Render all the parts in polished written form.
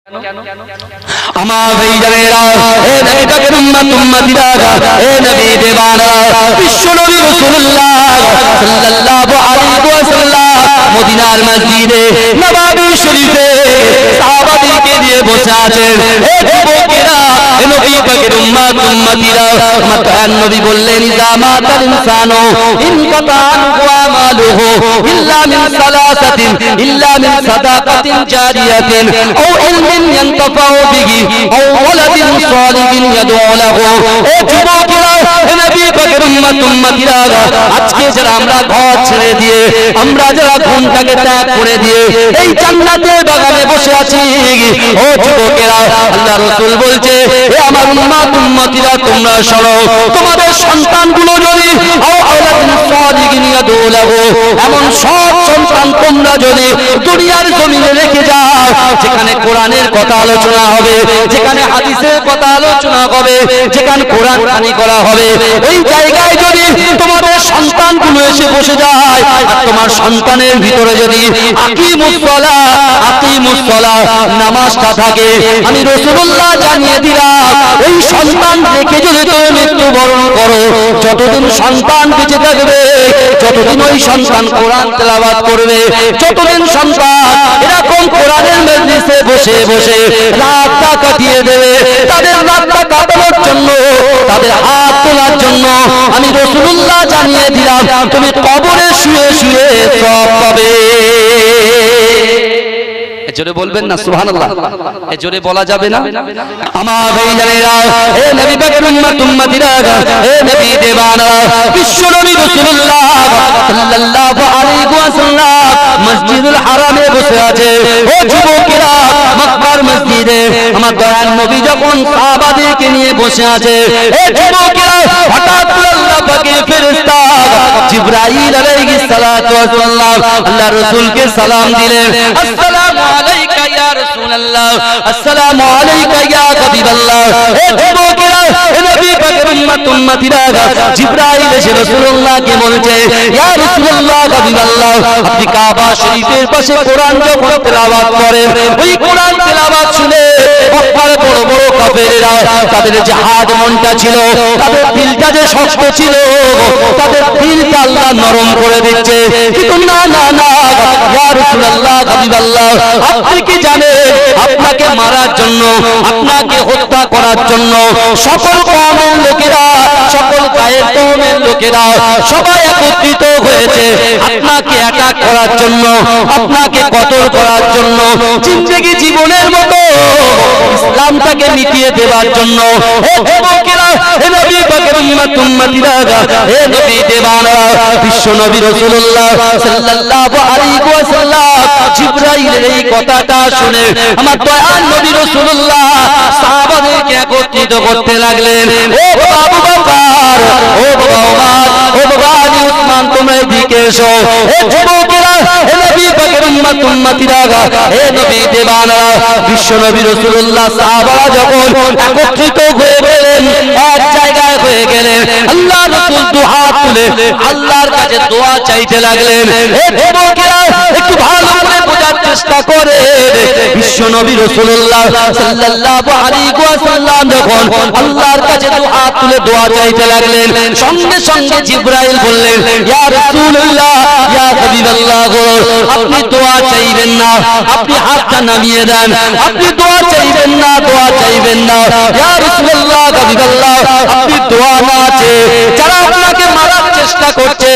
আমার ভাইজানেরা, হে নবী পাকের উম্মত উম্মতিরা, হে নবী দেওয়ানা, বিশ্ব নবী রাসূলুল্লাহ সাল্লাল্লাহু আলাইহি ওয়াসাল্লাম মদিনার মসজিদে নববী শরীফে সাহাবাদেরকে নিয়ে বসে আছেন। হে যুবকেরা, হে নবী পাকের উম্মত উম্মতিরা, আমার দয়ার নবী বললেন, ইযা মাতাল ইনসানু ইনকাতা আনহু আমালুহু ইল্লা মিন সালাসাতিন ইল্লা মিন সাদাকাতিন জারিয়াতিন আও ইলমিন ইয়ানতাফাউ বিহি আও ওয়ালাদিন সালিহিন ইয়াদউ লাহু। ও যুবকেরা, হে নবী পাকের উম্মত উম্মতিরা, আজকে যারা আমরা ঘর ছেড়ে দিয়ে, আমরা যারা ঘুমটাকে ত্যাগ করে দিয়ে এই জান্নাতের বাগানে বসে আছি, ও যুবকেরা, আল্লাহ রাসূল বলছে, হে আমার উম্মত উম্মতিরা, তোমরা শোনো, তোমাদের সন্তানগুলো যদি এমন সব সন্তান তোমরা যদি দুনিয়ার জমিনে রেখে যাও, যেখানে কোরআনের কথা আলোচনা হবে, যেখানে হাদিসের কথা আলোচনা হবে, যেখানে কোরআন খানি করা হবে, ওই জায়গায় যদি তোমাদের সন্তানগুলো এসে বসে যায়, আর তোমার সন্তানের ভিতরে যদি আকিমুস সালাহ নামাজটা থাকে, আমি রাসূলুল্লাহ জানিয়ে দিলাম, এই সন্তান রেখে যদি তুমি মৃত্যুবরণ করো, যতদিন সন্তান বেঁচে থাকবে, যতদিন ওই সন্তান কোরআন তেলাওয়াত করবে, যতদিন সন্তান এরকম কোরআনের মজলিসে বসে বসে রাতটা কাটিয়ে দেবে, তাদের রাতটা কাটানোর জন্য, তাদের হাত তোলার জন্য আমি রাসূলুল্লাহ জানিয়ে দিলাম, তুমি কবরে শুয়ে শুয়ে সওয়াব পাবে। জোরে বলবেন না সুবহানাল্লাহ? এই জোরে বলা যাবে না? আমার ভাইজানেরা, হে নবী পাকের উম্মত উম্মতিরা, হে নবী দেওয়ানা, বিশ্ব নবী রাসূলুল্লাহ সাল্লাল্লাহু আলাইহি ওয়াসাল্লাম মসজিদুল হারামে বসে আছে। ও যুবকেরা, মক্কার মসজিদে আমার দয়ার নবী যখন সাহাবাদেরকে নিয়ে বসে আছে, হে যুবকেরা, হঠাৎ আল্লাহ পাকের ফেরেশতা জিবরাইল আলাইহিস সালাতু ওয়াস সালাম আল্লাহ রাসূলকে সালাম দিলেন, আসসালামু আলাইকা ইয়া রাসূলুল্লাহ, আসসালামু আলাইকা ইয়া হাবিবাল্লাহ। হে যুবকেরা, হে নবী পাকের উম্মত উম্মতিরা, জিবরাইল এসে রাসূলুল্লাহকে বলছে, ইয়া রাসূলুল্লাহ, হাবিবাল্লাহ, আপনি কাবা শরীফের পাশে কোরআন যখন তেলাওয়াত করেন, ওই কোরআন তেলাওয়াত শুনে মক্কার বড় বড় কাফেররা, তাদের যে হাত মনটা ছিল, তাদের দিলটা যে শক্ত ছিল, তাদের দিলটা আল্লাহ নরম করে দিচ্ছে। কিন্তু না না না, ইয়া রাসূলুল্লাহ, হাবিবাল্লাহ, আপনি কি জানেন, আপনাকে মারার জন্য, আপনাকে হত্যা করার জন্য সকল কওমের লোকেরা, সকল গায়ের কওমের লোকেরা সবাই একত্রিত হয়েছে আপনাকে অ্যাটাক করার জন্য, আপনাকে কতল করার জন্য, জিন্দেগি জীবনের মতো ইসলামটাকে মিটিয়ে দেওয়ার জন্য। হে যুবকেরা, হে নবী পাকের উম্মত উম্মতিরা, হে নবী দেওয়ানা, বিশ্ব নবী রাসূলুল্লাহ সাল্লাল্লাহু আলাইহি ওয়াসাল্লাম জিবরাইলের এই কথাটা শুনে আমার দয়ার নবী রাসূলুল্লাহ সাহাবাদেরকে একত্রিত করতে লাগলেন। ও আবু বকর, ও বাবা ওমর, ও বাবা আলী, উসমান, তোমরা এদিকে এসো। হে যুবকেরা, হে নবী পাকের উম্মত উম্মতিরা, হে নবী দেওয়ানা, বিশ্ব নবী রাসূলুল্লাহ সাহাবারা যখন একত্রিত হয়ে গেলেন, এক জায়গায় হয়ে গেলেন, আল্লাহ রাসূল দুহাত তুলে আল্লাহর কাছে দোয়া চাইতে লাগলেন। হে যুবকেরা, একটু ভালো করে বোঝার চেষ্টা করে, বিশ্ব নবী রাসূলুল্লাহ সাল্লাল্লাহু আলাইহি ওয়াসাল্লাম যখন আল্লাহর কাছে দুহাত তুলে দোয়া চাইতে লাগলেন, সঙ্গে সঙ্গে জিবরাইল বললেন, ইয়া রাসূলুল্লাহ, ইয়া হাবিবাল্লাহ, আপনি দোয়া চাইবেন না, আপনি হাতটা নামিয়ে দেন, আপনি দোয়া চাইবেন না, দোয়া চাইবেন না, ইয়া রাসূলুল্লাহ, হাবিবাল্লাহ, আপনি দোয়া না চেয়ে যারা আপনাকে মারার চেষ্টা করছে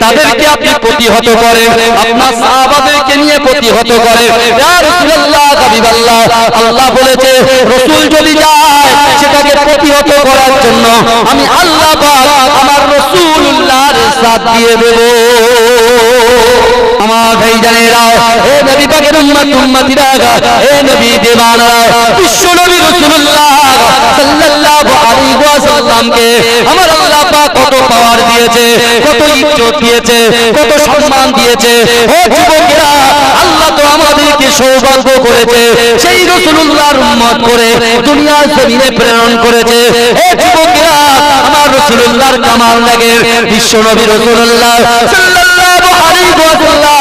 তাদেরকে আপনি প্রতিহত করেন, আপনার সাহাবাদেরকে নিয়ে প্রতিহত করেন, ইয়া রাসূলুল্লাহ, হাবিবাল্লাহ, আল্লাহ বলেছে রাসূল যদি যায় সেটাকে প্রতিহত করার জন্য আমি আল্লাহ পাক আমার রাসূলুল্লাহর সাথ দিয়ে দেব। আমার ভাইজানেরা, হে নবী পাকের উম্মত উম্মতিরা, হে নবী দেওয়ানা, বিশ্ব নবী রাসূলুল্লাহ সাল্লাল্লাহু আলাইহি ওয়াসাল্লামকে আমার আল্লাহ পাক কত পাওয়ার দিয়েছে, কত ইজ্জত দিয়েছে, কত সম্মান দিয়েছে। হে যুবকেরা, আল্লাহ তো আমাদেরকে সৌভাগ্য করেছে, সেই রাসূলুল্লাহর উম্মত করে দুনিয়ার জমিনে প্রেরণ করেছে। হে যুবকেরা, আমার রাসূলুল্লাহর কামাল লাগে, বিশ্ব নবী রাসূলুল্লাহ সাল্লাল্লাহু আলাইহি ওয়াসাল্লাম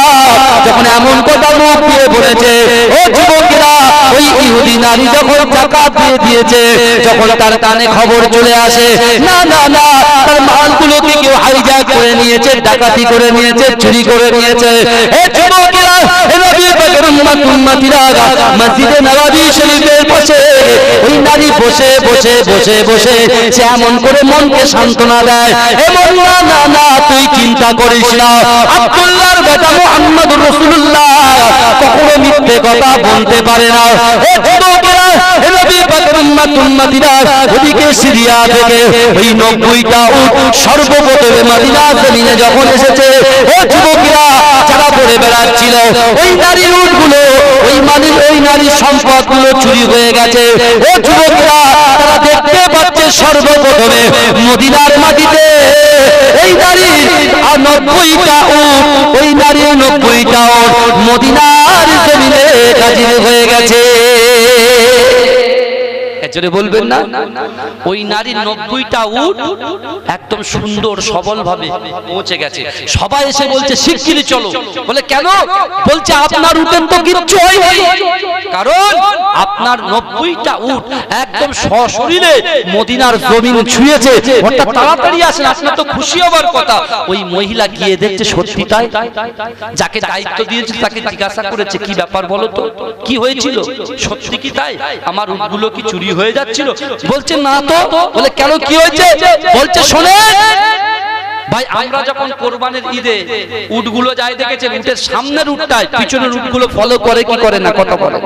যখন এমন কথা মুখ দিয়ে বলেছে, ও যুবকেরা, ওই ইহুদি নারী যখন যাকাত দিয়ে দিয়েছে, যখন তার কানে খবর চলে আসে না না না তার মালগুলোকে কেউ হাইজ্যাক করে নিয়েছে, ডাকাতি করে নিয়েছে, চুরি করে নিয়েছে, এ যুবকেরা, এ নবী পাকের উম্মতিরা মসজিদে নববী শরীফের পাশে ওই নারী বসে বসে বসে বসে সে এমন করে মনকে সান্ত্বনা দেয়, এমন না না না তুই চিন্তা করিস না, আব্দুল্লাহর বেটা মুহাম্মদুর রাসূলুল্লাহ কখনো মিথ্যে কথা বলতে পারে না। এ যুবকেরা, এ নবী পাকের উম্মতিরা ওদিকে সিরিয়া থেকে ওই 90টা উট সর্বপ্রথমে মদিনা জমিনে যখন এসেছে, ও যুবকেরা যারা পড়ে বেড়াচ্ছিল ওই নারীর উটগুলো, ওই নারীর সম্পদগুলো চুরি হয়ে গেছে। ও যুবকেরা তারা দেখতে পাচ্ছে সর্বপ্রথমে মদিনার মাটিতে এই নারীর 90টা উট, ওই নারীর 90টা উট মদিনার জমিনে হাজির হয়ে গেছে। জোরে বলবেন না, ওই নারীর 90টা উট একদম সুন্দর সবল ভাবে পৌঁছে গেছে। সবাই এসে বলছে শিগগিরই চলো। বলে কেন? বলছে আপনার উটের তো কিচ্ছু হয়নি, কারণ আপনার 90টা উট একদম সশরীরে মদিনার জমিন ছুঁয়েছে, অর্থাৎ তাড়াতাড়ি আসেন, আপনার তো খুশি হবার কথা। ওই মহিলা গিয়ে দেখছে সত্যি তাই। যাকে দায়িত্ব দিয়েছিল তাকে জিজ্ঞাসা করেছে কি ব্যাপার বলো তো, কি হয়েছিল, সত্যি কি তাই, আমার উটগুলো কি চুরি হয়ে যাচ্ছিল? বলছে না তো। বলে কেন, কি হয়েছে? বলছে শোনেন ভাই, আমরা যখন কোরবানির ঈদে উটগুলো যাই দেখেছেন, উটের সামনের উটটায় পিছনের উটগুলো ফলো করে কি করে না, কত করে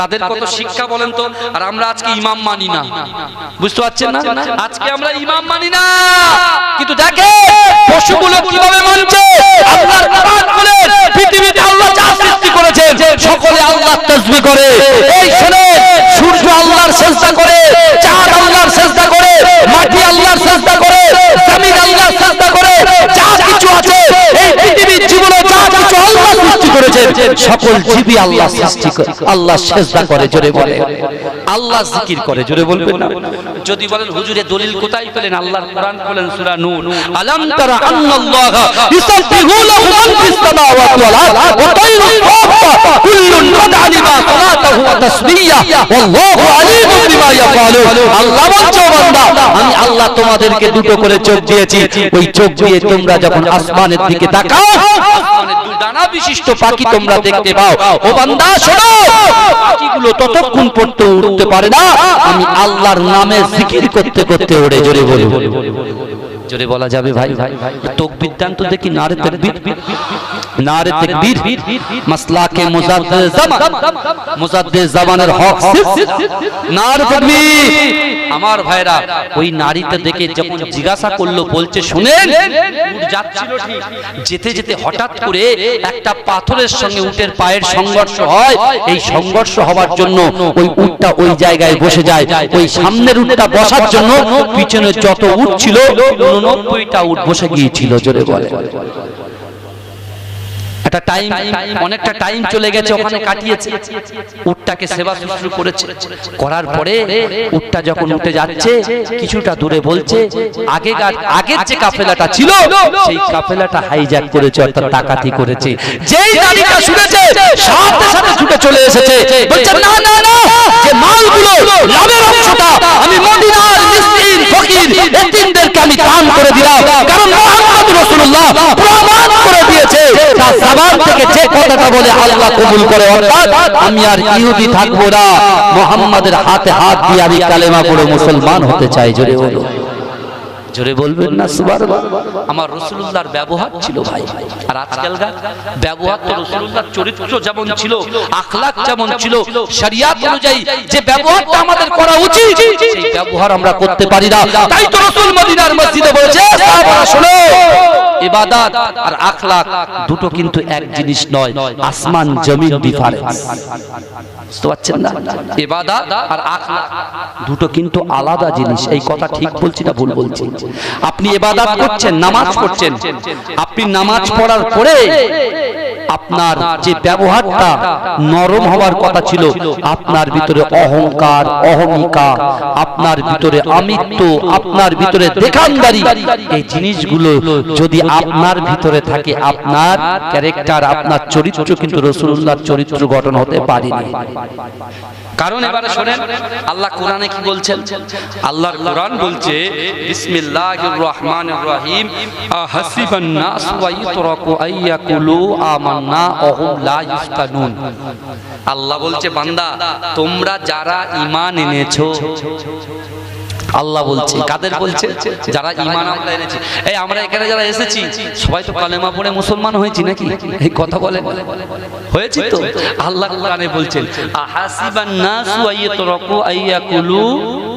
তাদের কত শিক্ষা বলেন তো। আর আমরা আজকে ইমাম মানি না, বুঝতে পারছেন না, আজকে আমরা ইমাম মানি না, কিন্তু দেখে পশুগুলো কিভাবে মানছে। আল্লাহর কোরআন বলে পৃথিবীতে আল্লাহ যা সৃষ্টি করেছেন সকলে আল্লাহর তাসবিহ করে। এই শুনে সূর্য আল্লাহর সিজদা করে, চাঁদ আল্লাহর সিজদা করে, মাটি আল্লাহর সিজদা করে, জমিন আল্লাহর সিজদা করে, যা কিছু আছে এই পৃথিবীর জীবনে যা কিছু আল্লাহ সৃষ্টি করেছেন সকল জীবই আল্লাহ সৃষ্টি করে, আল্লাহ সিজদা করে। জোরে বলে আল্লাহ জিকির করে। জোরে বলবেন না। যদি বলেন হুজুরে দলিল কোথায় পেলেন? আল্লাহর কোরআন বলেন সূরা নূর, আলাম তারা আন্নাল্লাহা ইউসাব্বিহু লাহু মান ফিস সামাওয়াতি ওয়াল আরদ ওয়া তায়রুন ফাওকা কুল্লুন কাদ আলিমা সালাতাহু ওয়া তাসবিহাহু ওয়াল্লাহু আলিমুম বিমা ইয়াফআলুন। আল্লাহ বলছে বান্দা, আমি আল্লাহ তোমাদেরকে দুটো করে চোখ দিয়েছি, ওই চোখ দিয়ে তোমরা যখন আসমানের দিকে তাকাও আসমানের দুডানা বিশিষ্ট পাখি তোমরা দেখতে পাও। ও বান্দা শোনো, পাখিগুলো ততক্ষণ পর্যন্ত উড়তে পারে না আমি আল্লাহর নামে জিকির করতে করতে ওড়ে। জোরে বলে জোরে বলা যাবে ভাই? তাকবীর দান তো দেখি, নারে তাকবীর, নারে তাকবীর, মাসলাকে মুজাদ্দিদ জামান, মুজাদ্দিদ জামানের হক নারে তাকবীর। আমার ভাইরা ওই নারীতে দেখে যখন জিজ্ঞাসা করলো, বলছে শুনেন উট যাচ্ছিল ঠিক, যেতে যেতে হঠাৎ করে একটা পাথরের সঙ্গে উটের পায়ের সংঘর্ষ হয়। এই সংঘর্ষ হওয়ার জন্য ওই উটটা ওই জায়গায় বসে যায়। ওই সামনের উটটা বসার জন্য পিছনে যত উট ছিল 90টা উট বসে গিয়েছিল। জোরে বলে একটা টাইম, অনেকটা টাইম চলে গেছে, ওখানে কাটিয়েছে, উটটাকে সেবা শুশ্রূষা করেছে। করার পরে উটটা যখন উঠে যাচ্ছে কিছুটা দূরে বলছে আগের যে কাফেলাটা ছিল সেই কাফেলাটা হাইজ্যাক করেছে, অর্থাৎ ডাকাতি করেছে। যেই নারীটা শুনেছে সাথে সাথে ছুটে চলে এসেছে, বলছে না না না, যে মালগুলো লাভের অংশটা আমি মদিনার মিসকিন ফকির এতিমদেরকে আমি দান করে দিলাম, কারণ মুহাম্মদ রাসূলুল্লাহ প্রমাণ করে দিয়েছে তার জবান থেকে যে কথাটা বলে আল্লাহ কবুল করে, অর্থাৎ আমি আর ইহুদি থাকবো না, মুহাম্মাদের হাতে হাত দিয়ে আমি কালেমা পড়ে মুসলমান হতে চাই। জোরে বলো, জোরে বলবেন না সুবহানাল্লাহ। আমার রাসূলুল্লাহর ব্যবহার ছিল ভাই, আর আজকালকার ব্যবহার তো রাসূলুল্লাহর চরিত্র যেমন ছিল, আখলাক যেমন ছিল, শরীয়ত অনুযায়ী যে ব্যবহারটা আমাদের করা উচিত সেই ব্যবহার আমরা করতে পারি না। তাই তো রাসূল মদিনার মসজিদে বলেছে, সাহাবারা শোনো, ইবাদত আর আখলাক দুটো কিন্তু এক জিনিস নয়, আসমান জমিন ডিফারেন্স। বুঝতে পারছেন না? ইবাদত আর আখলাক দুটো কিন্তু আলাদা জিনিস। এই কথা ঠিক বলছি না ভুল বলছি? আপনি ইবাদত করছেন, নামাজ পড়ছেন, আপনি নামাজ পড়ার পরে আপনার যে ব্যবহারটা নরম হওয়ার কথা ছিল, আপনার ভিতরে অহংকার, অহমিকা, আপনার ভিতরে আমিত্ব, আপনার ভিতরে দেখানদারি, এই জিনিসগুলো যদি আপনার ভিতরে থাকে, আপনার ক্যারেক্টার, আপনার চরিত্র কিন্তু রাসূলুল্লাহর চরিত্র গঠন হতে পারেনি। কারণ এবারে শুনেন আল্লাহ কোরআনে কি বলছেন। আল্লাহর কোরআন বলছে বিসমিল্লাহির রহমানির রহিম, আহাসিবান নাস ওয়া ইতরাকু আইয়াকুলু আমান্না ওয়া হুম লা ইফতানুন। আল্লাহ বলছে বান্দা তোমরা যারা ঈমান এনেছো, আল্লাহ বলছে কাদের বলছে? যারা ঈমান আমরা এনেছি। এই আমরা এখানে যারা এসেছি সবাই তো কালেমা পড়ে মুসলমান হয়েছি নাকি? এই কথা বলে হয়েছি তো। আল্লাহ কোরআনে বলছেন আহাসিবান নাসু আইয়াতরাকু আইয়াকুলু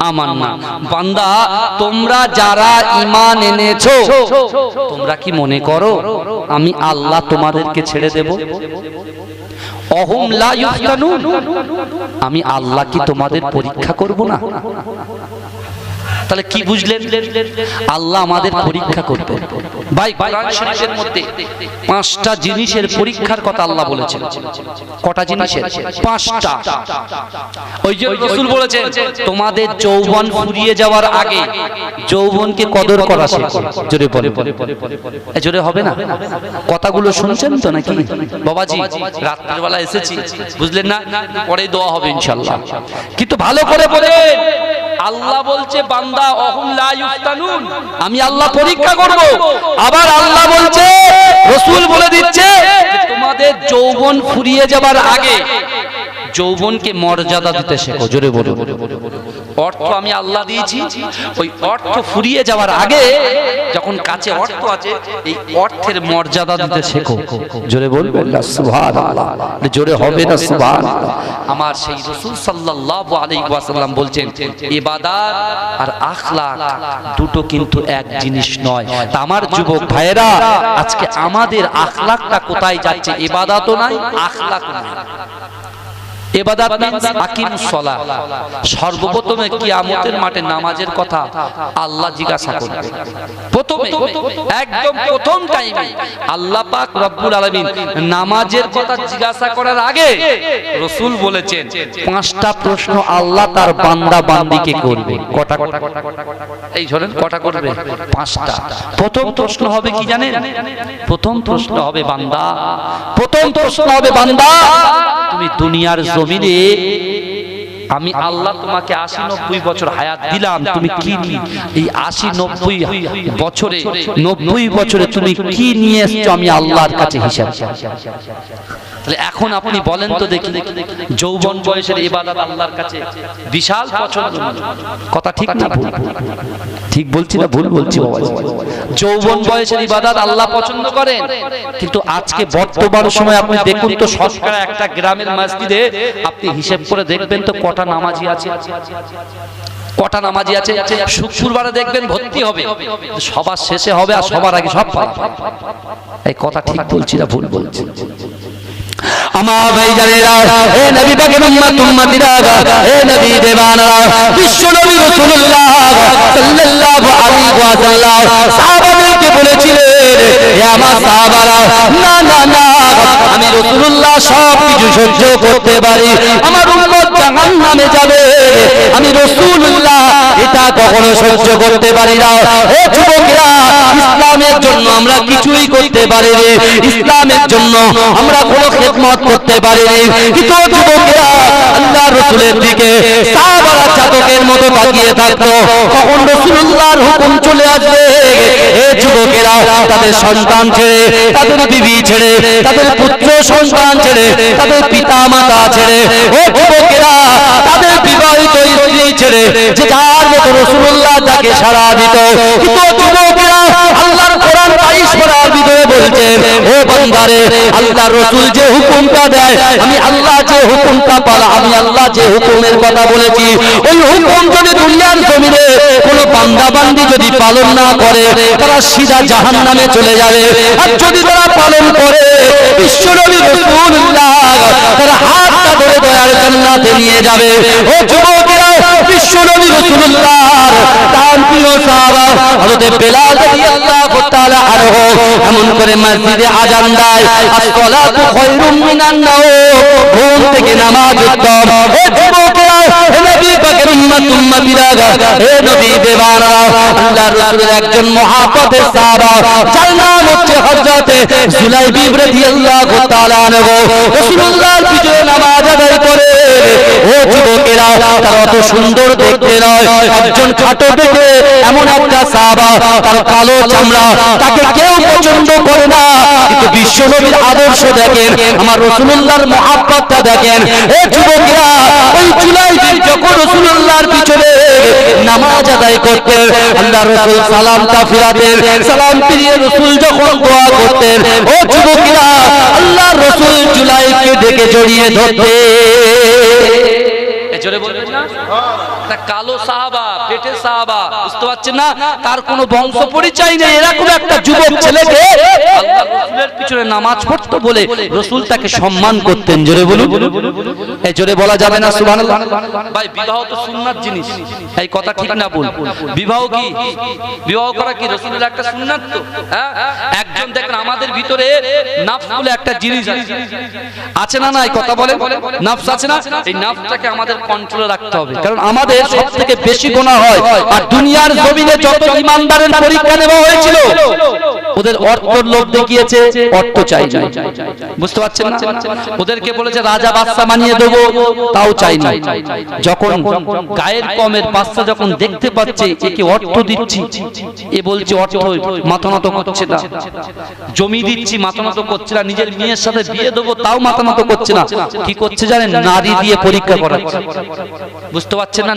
আমান্না। বান্দা তোমরা যারা ঈমান এনেছো, তোমরা কি মনে করো আমি আল্লাহ তোমাদেরকে ছেড়ে দেব? অহুম লা ইফতানুন, আমি আল্লাহ কি তোমাদের পরীক্ষা করব না? তাহলে কি বুঝলেন? আল্লাহ আমাদের পরীক্ষা করবে। ভাই কোরআন শরীফের মধ্যে 5টা জিনিসের পরীক্ষার কথা আল্লাহ বলেছেন। কটা জিনিসের? 5টা। ওই যে রাসূল বলেছেন তোমাদের যৌবন ফুরিয়ে যাওয়ার আগে যৌবনকে কদর করা শেখো। জোরে বলে, জোরে হবে না? কথাগুলো শুনছেন তো নাকি বাবাজি? রাতের বেলা এসেছি, বুঝলেন না? পরে দোয়া হবে ইনশাআল্লাহ, কিন্তু ভালো করে বলেন। আল্লাহ বলছে বান্দা অহুম লা ইফতানুন, আমি আল্লাহ পরীক্ষা করব। আবার আল্লাহ বলছে, রাসূল বলে দিচ্ছে তোমাদের যৌবন ফুরিয়ে যাবার আগে যৌবনকে মর্যাদা দিতে শেখো। জোরে বলো। অর্থ আমি আল্লাহ দিয়েছি, ওই অর্থ ফুরিয়ে যাওয়ার আগে যখন কাছে অর্থ আছে এই অর্থের মর্যাদা দিতে শেখো। জোরে বলবেন না সুবহানাল্লাহ? জোরে হবে না সুবহানাল্লাহ? আমার সেই রাসূল সাল্লাল্লাহু আলাইহি ওয়াসাল্লাম বলছেন ইবাদত আর আখলাক দুটো কিন্তু এক জিনিস নয়। তা আমার যুবক ভাইয়েরা, আজকে আমাদের আখলাকটা কোথায় যাচ্ছে? ইবাদতও নাই, আখলাকও নাই। ইবাদত মিন্স আকিমুস সালাহ। সর্বপ্রথমে কিয়ামতের মাঠে নামাজের কথা আল্লাহ জিজ্ঞাসা করবে। প্রথমে একদম প্রথম টাইমে আল্লাহ পাক রব্বুল আলামিন নামাজের কথা জিজ্ঞাসা করার আগে রাসূল বলেছেন 5টা প্রশ্ন আল্লাহ তার বান্দা বান্দিকে করবে। কটা? এই শুনেন, কটা করবে? 5টা। প্রথম প্রশ্ন হবে কি জানেন? প্রথম প্রশ্ন হবে বান্দা, প্রথম প্রশ্ন হবে বান্দা তুমি দুনিয়ার জমিনে আমি আল্লাহ তোমাকে 80-90 বছর হায়াত দিলাম, তুমি কি এই 80-90 বছরে 90 বছরে তুমি কি নিয়ে এসেছো আমি আল্লাহর কাছে হিসাব। তাহলে এখন আপনি বলেন তো দেখি, যৌবন বয়সের ইবাদত আল্লাহর কাছে বিশাল পছন্দ। কথা ঠিক না ভুল? ঠিক বলছি না ভুল বলছি বাবা? যৌবন বয়সের ইবাদত আল্লাহ পছন্দ করেন, কিন্তু আজকে বর্তমান সময় আপনি দেখুন তো শতকরা একটা গ্রামের মসজিদে আপনি হিসাব করে দেখবেন তো কটা নামাজি আছে? কটা নামাজি আছে? শুক্রবারে দেখবেন ভর্তি হবে, সবার শেষে হবে আর সবার আগে সব পালা। এই কথা ঠিক বলছি না ভুল বলছি? আমার ভাইজানেরা, হে নবী পাকের উম্মতিরা, হে নবী দেওয়ানেরা, বিশ্ব নবী রাসূলুল্লাহ সাল্লাল্লাহু আলাইহি ওয়াসাল্লাম সাহাবাদেরকে বলেছিলেন, হে আমার সাহাবারা, না না না, আমি রাসূলুল্লাহ সব কিছু সহ্য করতে পারি, আমার উম্মত জাহান্নামে যাবে, আমি রাসূলুল্লাহ এটা কখনো সহ্য করতে পারি না। হে যুবকেরা, ইসলামের জন্য আমরা কিছুই করতে পারিনি, ইসলামের জন্য আমরা কোনো খিদমত করতে পারিনি, কিন্তু যুবকেরা আল্লাহর রাসূলের দিকে সাহাবারা চাতকের মতো তাকিয়ে থাকতো, কখন রাসূলুল্লাহর হুকুম চলে আসবে। হে যুবকেরা, তাদের সন্তান ছেড়ে, তাদের বিবি ছেড়ে, তাদের পুত্র সন্তান ছেড়ে, তাদের পিতা মাতা ছেড়ে, হে যুবকেরা তাদের বিবাহিত স্ত্রী ছেড়ে যে যার মতো রাসূলুল্লাহ তাকে সাড়া দিত। কিন্তু যুবকেরা আল্লাহর কোরআন 22 পারার ভিতরে বলছেন, ও বান্দারে, আল্লাহর রাসূল যে হুকুমটা দেয়, আমি আল্লাহ যে হুকুমটা পালা, আমি আল্লাহ যে হুকুমের কথা বলেছি, ওই হুকুম যদি দুনিয়ার জমিনে কোনো বান্দা বান্দি যদি পালন না করে তারা সিধা জাহান্নামে চলে যাবে, আর যদি তারা পালন করে বিশ্বনবী রাসূলুল্লাহ তারা হাতটা ধরে দয়ার জান্নাতে নিয়ে যাবে। ও যুবকেরা, বিশ্বনবী রাসূলুল্লাহ তার প্রিয় সাহাবা হযরত বেলাল রাদিয়াল্লাহু তাআলা আনহু এমন করে মসজিদে আযান দেয়, আসসালাতু খায়রুম মিনান নাওম, ঘুম থেকে নামাজ উত্তম। হে যুবকেরা, হে নবী পাকের উম্মতিরা, হে নবী দেওয়ানা, আল্লাহর রাসূলের একজন মহাপথের সাহাবা যার নাম হচ্ছে হযরত জুলাইবিব রাদিয়াল্লাহু তাআলা আনহু রাসূলুল্লাহর পিছনে নামাজ আদায় করে। ও যুবকেরা, তার অত সুন্দর দেখতে নয়, একজন খাটো দেখে এমন একটা সাহাবা, তার কালো চামড়া, তাকে কেউ পছন্দ করে না, কিন্তু বিশ্বনবীর আদর্শ দেখেন, আমার রাসূলুল্লাহর মহব্বতটা দেখেন। এ যুবকেরা, ওই জুলাইবিব যখন রাসূলুল্লাহর পিছনে নামাজ আদায় করতেন, আল্লাহর রাসূল সালামটা ফিরাতেন, সালাম ফিরিয়ে রাসূল যখন দোয়া করতেন, ও যুবকেরা, আল্লাহর রাসূল জুলাইবকে ডেকে জড়িয়ে ধরতেন। জোরে বলবেন না? একটা কালো সাহাবা, পেটের সাহাবা, বুঝতে পারছেন না, তার কোনো বংশ পরিচয় নেই, এরকম একটা যুবক ছেলেকে আল্লাহর রাসূলের পিছনে নামাজ পড়তো বলে রাসূল তাকে সম্মান করতেন। জোরে বলুন, এই জোরে বলা যাবে না সুবহানাল্লাহ? ভাই, বিবাহ তো সুন্নাত জিনিস, এই কথা ঠিক না বল? বিবাহ কি? বিবাহ করা কি রাসূলের একটা সুন্নাত? তো হ্যাঁ, একজন দেখেন আমাদের ভিতরে নফস বলে একটা জিনিস আছে না, না এই কথা বলেন, নফস আছে না? এই নফসটাকে আমাদের কন্ট্রোলে রাখতে হবে, কারণ আমাদের সবথেকে বেশি গুনাহ হয়। আর দুনিয়ার জমিনে যত ঈমানদারের পরীক্ষা নেওয়া হয়েছিল, ওদের অর্থের লোভ দেখিয়েছে, অর্থ চাই না, বুঝতে পারছেন না? ওদেরকে বলেছে রাজা বাদশা বানিয়ে দেবো, তাও চাই না। যখন গায়ের কমের বাদশা যখন দেখতে পাচ্ছে একে অর্থ দিচ্ছি, এ বলছে অর্থ, মাথা নত করছে না। জমি দিচ্ছি, মাথা নত করছে না। নিজের মেয়ের সাথে বিয়ে দেবো, তাও মাথা নত করছে না। কি করছে জানেন? নারী দিয়ে পরীক্ষা করাচ্ছে, বুঝতে পারছেন না?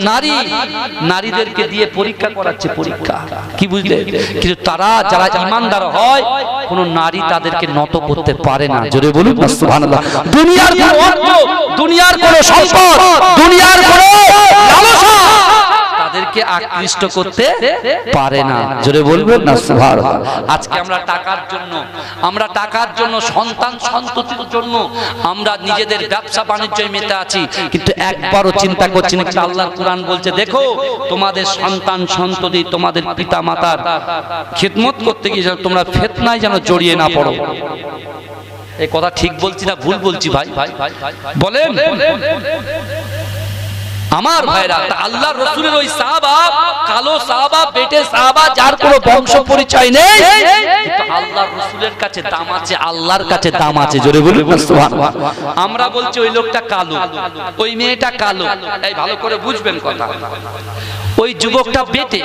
নারীদেরকে দিয়ে পরীক্ষা করাচ্ছে, পরীক্ষা কি বুঝলে? কিন্তু তারা যারা ঈমানদার হয়, কোন নারী তাদেরকে নত করতে পারে না। জোরে বলুন না সুবহানাল্লাহ। দুনিয়ার কোন অর্থ, দুনিয়ার কোন সম্পদ, দুনিয়ার কোন লালসা তাদেরকে আকৃষ্ট করতে পারে না। জোরে বলবেন না সুবহানাল্লাহ। আজকে আমরা টাকার জন্য, সন্তান সন্ততির জন্য আমরা নিজেদের ব্যবসা বাণিজ্যে মেতে আছি, কিন্তু একবারও চিন্তা করছি না আল্লাহর কুরআন বলছে, দেখো তোমাদের সন্তান সন্ততি, তোমাদের পিতা মাতার খিদমত করতে গিয়ে তোমরা ফিতনায় যেন জড়িয়ে না পড়ো। এই কথা ঠিক বলছি না ভুল বলছি ভাই? বলেন আমার ভাইরা। আল্লাহর রাসূলের ওই সাহাবা, কালো সাহাবা, পেটে সাহাবা, যার কোনো বংশ পরিচয় নেই, কিন্তু আল্লাহর রাসূলের কাছে দাম আছে, আল্লাহর কাছে দাম আছে। জোরে বলুন সুবহানাল্লাহ। আমরা বলছি ওই লোকটা কালো, ওই মেয়েটা কালো, এই ভালো করে বুঝবেন কথা। ওই যুবকটা বেটে,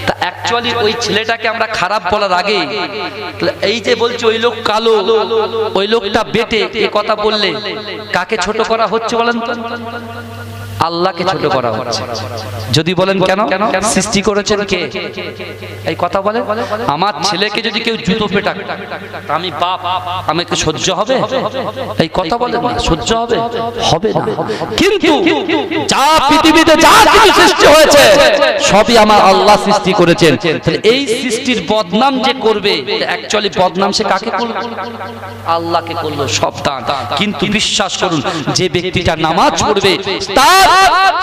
তা অ্যাকচুয়ালি ওই ছেলেটাকে আমরা খারাপ বলার আগে এই যে বলছি ওই লোক কালো, ওই লোকটা বেটে, এই কথা বললে কাকে ছোট করা হচ্ছে বলেন তো? আল্লাহকে ছোট করা হচ্ছে। যদি বলেন কেন? সৃষ্টি করেছেন কে? এই কথা বলে, আমার ছেলেকে যদি কেউ জুতো পেটাক, আমি বাপ, আমাকে সহ্য হবে? এই কথা বলে না, সহ্য হবে? হবে না। কিন্তু যা পৃথিবীতে যা কিছু সৃষ্টি হয়েছে সবই আমার আল্লাহ সৃষ্টি করেছেন। তাহলে এই সৃষ্টির বদনাম যে করবে, অ্যাকচুয়ালি বদনাম সে কাকে করলো? আল্লাহকে করলো, সব দান। কিন্তু বিশ্বাস করুন, যে ব্যক্তিটা নামাজ পড়বে, তার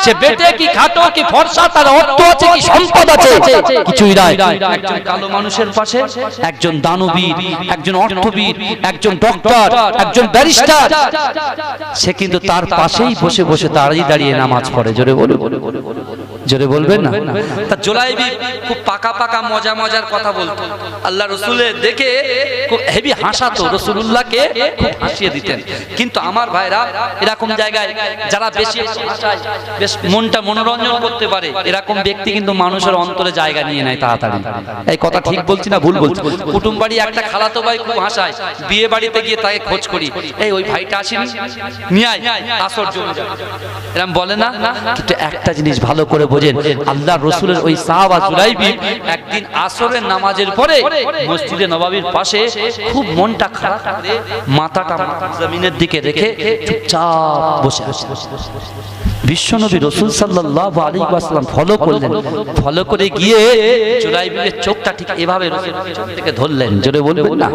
সে বেটে কি খাটো কি ফর্সা, তার অর্থ আছে কি সম্পদ আছে, কিছুই নাই। একজন কালো মানুষের পাশে একজন দানবীর, একজন অর্থবীর, একজন ডক্টর, একজন ব্যারিস্টার, সে কিন্তু তার পাশেই বসে বসে দাঁড়িয়ে দাঁড়িয়ে নামাজ পড়ে। জোরে বলে, জোরে বলবেন না? তা জুলাইবিব খুব পাকা পাকা মজার কথা বলতো, আল্লাহ রাসূলের দেখে খুব হেভি হাসাতো, রাসূলুল্লাহকে খুব হাসিয়ে দিতেন। কিন্তু আমার ভাইরা, এরকম জায়গায় যারা বেশি হাসায়, বেশ মনটা মনোরঞ্জন করতে পারে, এরকম ব্যক্তি কিন্তু মানুষের অন্তরে জায়গা নিয়ে নেয় তাড়াতাড়ি। এই কথা ঠিক বলছি না ভুল বলছি? কুটুম বাড়ি একটা খালাতো ভাই খুব হাসায়, বিয়ে বাড়িতে গিয়ে তাকে খোঁজ করি, এই ওই ভাইটা আসেনি, নিয়ে আয়, আসর জমে যাবে, এরকম বলে না? কিন্তু একটা জিনিস ভালো করে বোঝেন, আল্লাহর রাসূলের ওই সাহাবা জুলাইবিব একদিন আসরের নামাজের পরে মসজিদে নববীর পাশে খুব মনটা খারাপ করে মাথাটা জমিনের দিকে রেখে চুপচাপ বসে আছে। বিশ্বনবী রাসূল সাল্লাল্লাহু আলাইহি ওয়াসাল্লাম ফলো করলেন, ফলো করে গিয়ে জুলাইবিবের চোখটা ঠিক এভাবে রাসূলের চোখ থেকে ধরলেন। জোরে বলবেন না?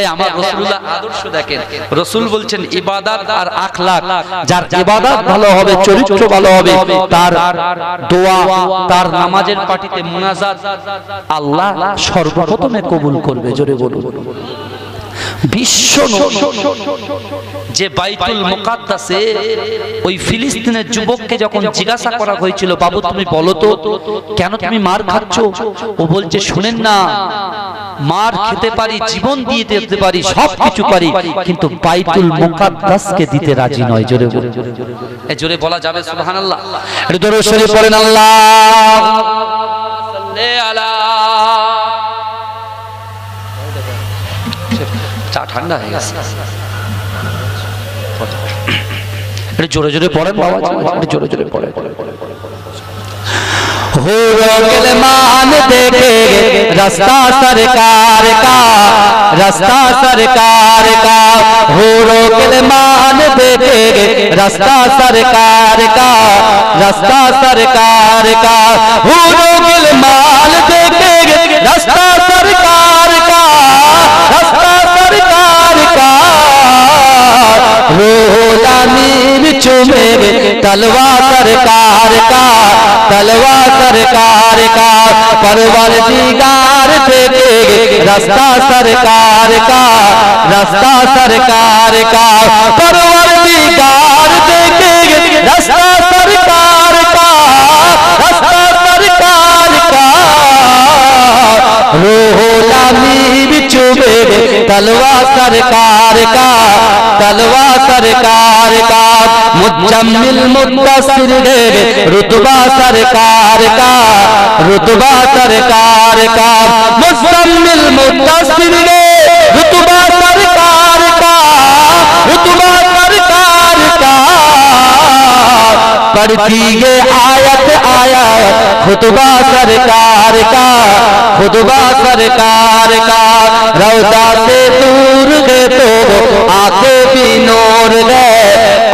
এই আমার রাসূলুল্লাহ আদর্শ দেখেন, রাসূল বলছেন ইবাদত আর আখলাক, যার ইবাদত ভালো হবে, চরিত্র ভালো হবে, তার দোয়া, তার নামাজের পাটিতে মুনাজাত আল্লাহ সর্বপ্রথমে কবুল করবে। জোরে বলুন। বিশ্ব যে বাইতুল মুকাদ্দাসে ওই ফিলিস্তিনের যুবককে যখন জিজ্ঞাসা করা হয়েছিল, বাবু তুমি বলো তো কেন তুমি মার খাচ্ছ, ও বলছে শুনেন না, মার খেতে পারি, জীবন দিয়ে দিতে পারি, সবকিছু পারি, কিন্তু বাইতুল মুকাদ্দাসকে দিতে রাজি নয়। জোরে বলুন। জোরে বলা যাবে সুবহানাল্লাহ? একটু দরুদ শরীফ পড়েন। আল্লাহুম্মা আলা চা ঠান্ডা হয়ে গেছে, একটু জোরে জোরে পড়েন বাবা, একটু জোরে জোরে পড়েন। हो मान देखे रास्ता सरकार का, रास्ता सरकार का, हो मान देखे रास्ता सरकार का, रास्ता सरकार का, हो मान देखे रास्ता सरकार का, रास्ता सरकार का, रोलानीर चुमे तलवा सरकार का, तलवा सरकार का, परवरदिगार देखे रास्ता सरकार का, रास्ता सरकार का, परवरदिगार देखे रास्ता सरकार का, रास्ता सरकार का, रोलानीर चुमे तलवा सरकार का, तलवा सरकार का, मुजम्मिल मुद्दस्सिर रुतबा सरकार का, रुतबा सरकार का, मुजम्मिल मुद्दस्सिर रुतबा सरकार का, रुतबा सरकार का, पढ़ती ये आयत आयत खुतबा सरकार का, खुतबा सरकार का, रौदा से दूर गए तो आके भी नूर गए,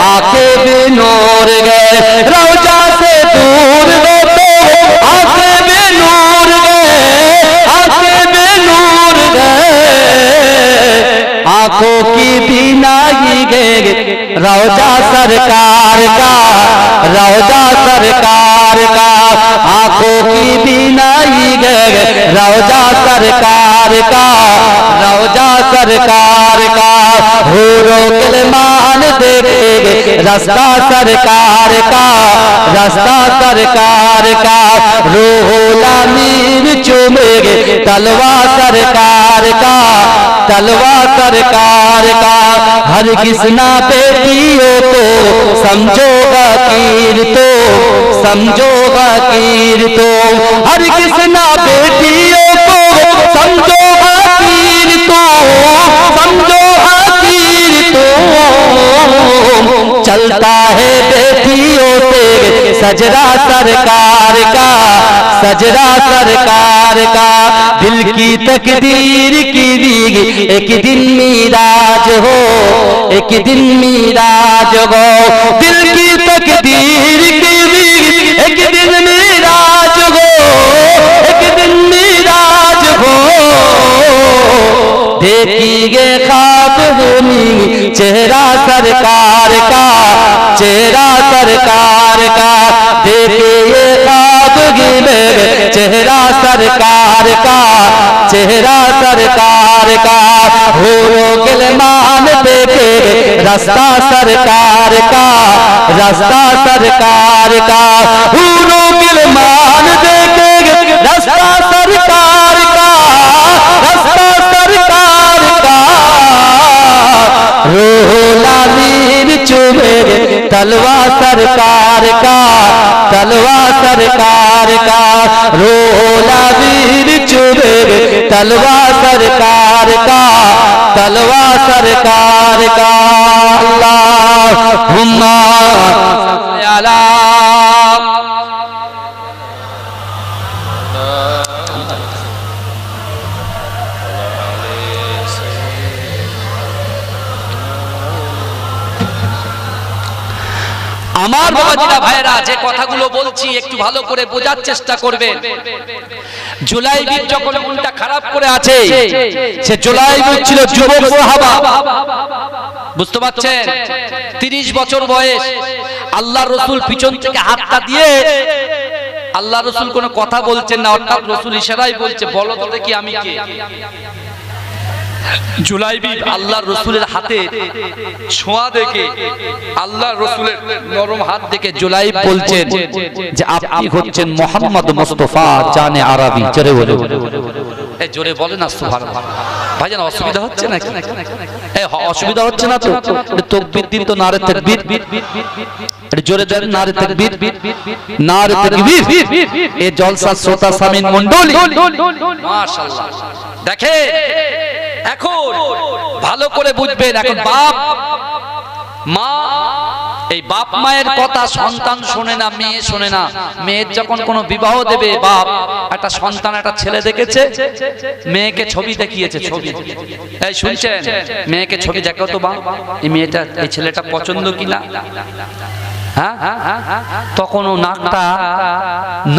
आके भी नूर गए, रौदा से दूर गए तो आके भी नूर गए, आके भी नूर गए, आंखों की बीनाई गए रौदा सरकार का, रौदा सरकार का, आंखों की बीनाई गए रौदा सरकार का, रौदा सरकार का, हूरों के मान देखेंगे रास्ता सरकार का, रास्ता सरकार का, रूहुल अमीन चूमेंगे तलवा सरकार का, तलवा सरकार का, हर किसना बेटियों को समझो वकील तो, समझो वकील तो, हर किसना बेटियों को समझो वकील तो, समझो वकील तो, चलता है बेटियों से सजरा सरकार का, सजरा सरकार का, दिल की तकदीर की दीगी एक दिन मीराज हो, एक दिन मीराज हो, दिल की तकदीर की दीगी एक दिन मीराज हो, एक दिन मीराज हो, देखिए ख्वाब में चेहरा सरकार का, चेहरा सरकार का, देखिए ख्वाब में चेहरा सरकार का, चेहरा सरकार का, हूरों के मान देखे रास्ता सरकार का, रास्ता सरकार का, हूरों के मान देखे रास्ता सरकार का, रास्ता सरकार का, रूहुल अमीन चूमेंगे तलवा सरकार का, तलवा सरकार का, रूहुल अमीन चूमेंगे तलवा सरकार का, तलवा सरकार का, अल्लाहुम्मा सल्ली अला আমার বাবাজিরা ভাইরা, যে কথাগুলো বলছি একটু ভালো করে বোঝার চেষ্টা করবেন। জুলাইবির যখন মনটা খারাপ করে আছে, সে জুলাইবির ছিল যুবক সাহাবা, বুঝতে পারছেন? 30 বছর বয়স, আল্লাহ রসুল পিছন থেকে হাতটা দিয়ে, আল্লাহ রসুল কোনো কথা বলছেন না, অর্থাৎ রসুল ইশারায় বলছে বলো তো দেখি আমি কে। জুলাইবি আল্লাহ রসুলের হাতে ছোঁয়া দেখে, আল্লাহ রসুলের নরম হাত দেখে জুলাইব বলছেন যে আপনি হচ্ছেন মোহাম্মদ মুস্তাফা জানে আরবি। জোরে বলে, এই জোরে বলে না সুবহানাল্লাহ। ভাইজান অসুবিধা হচ্ছে নাকি? অসুবিধা হচ্ছে না তো? তাকবীর দিন তো, নারে তাকবীর, জোরে দেন নারে তাকবীর, নারে তাকবীর। এই জলসা শ্রোতা সামিন মণ্ডলী মাশাআল্লাহ। দেখে এখন ভালো করে বুঝবেন, এখন বাপ মা, এই বাপ মায়ের কথা সন্তান শোনে না, মেয়ে শোনে না। মেয়ের যখন কোনো বিবাহ দেবে, বাপ একটা সন্তান একটা ছেলে দেখেছে, মেয়েকে ছবি দেখিয়েছে, ছবি, এই শুনছেন, মেয়েকে ছবি দেখো তো বাপ, এই মেয়েটা, এই ছেলেটা পছন্দ কিনা। হ্যাঁ, তখন ও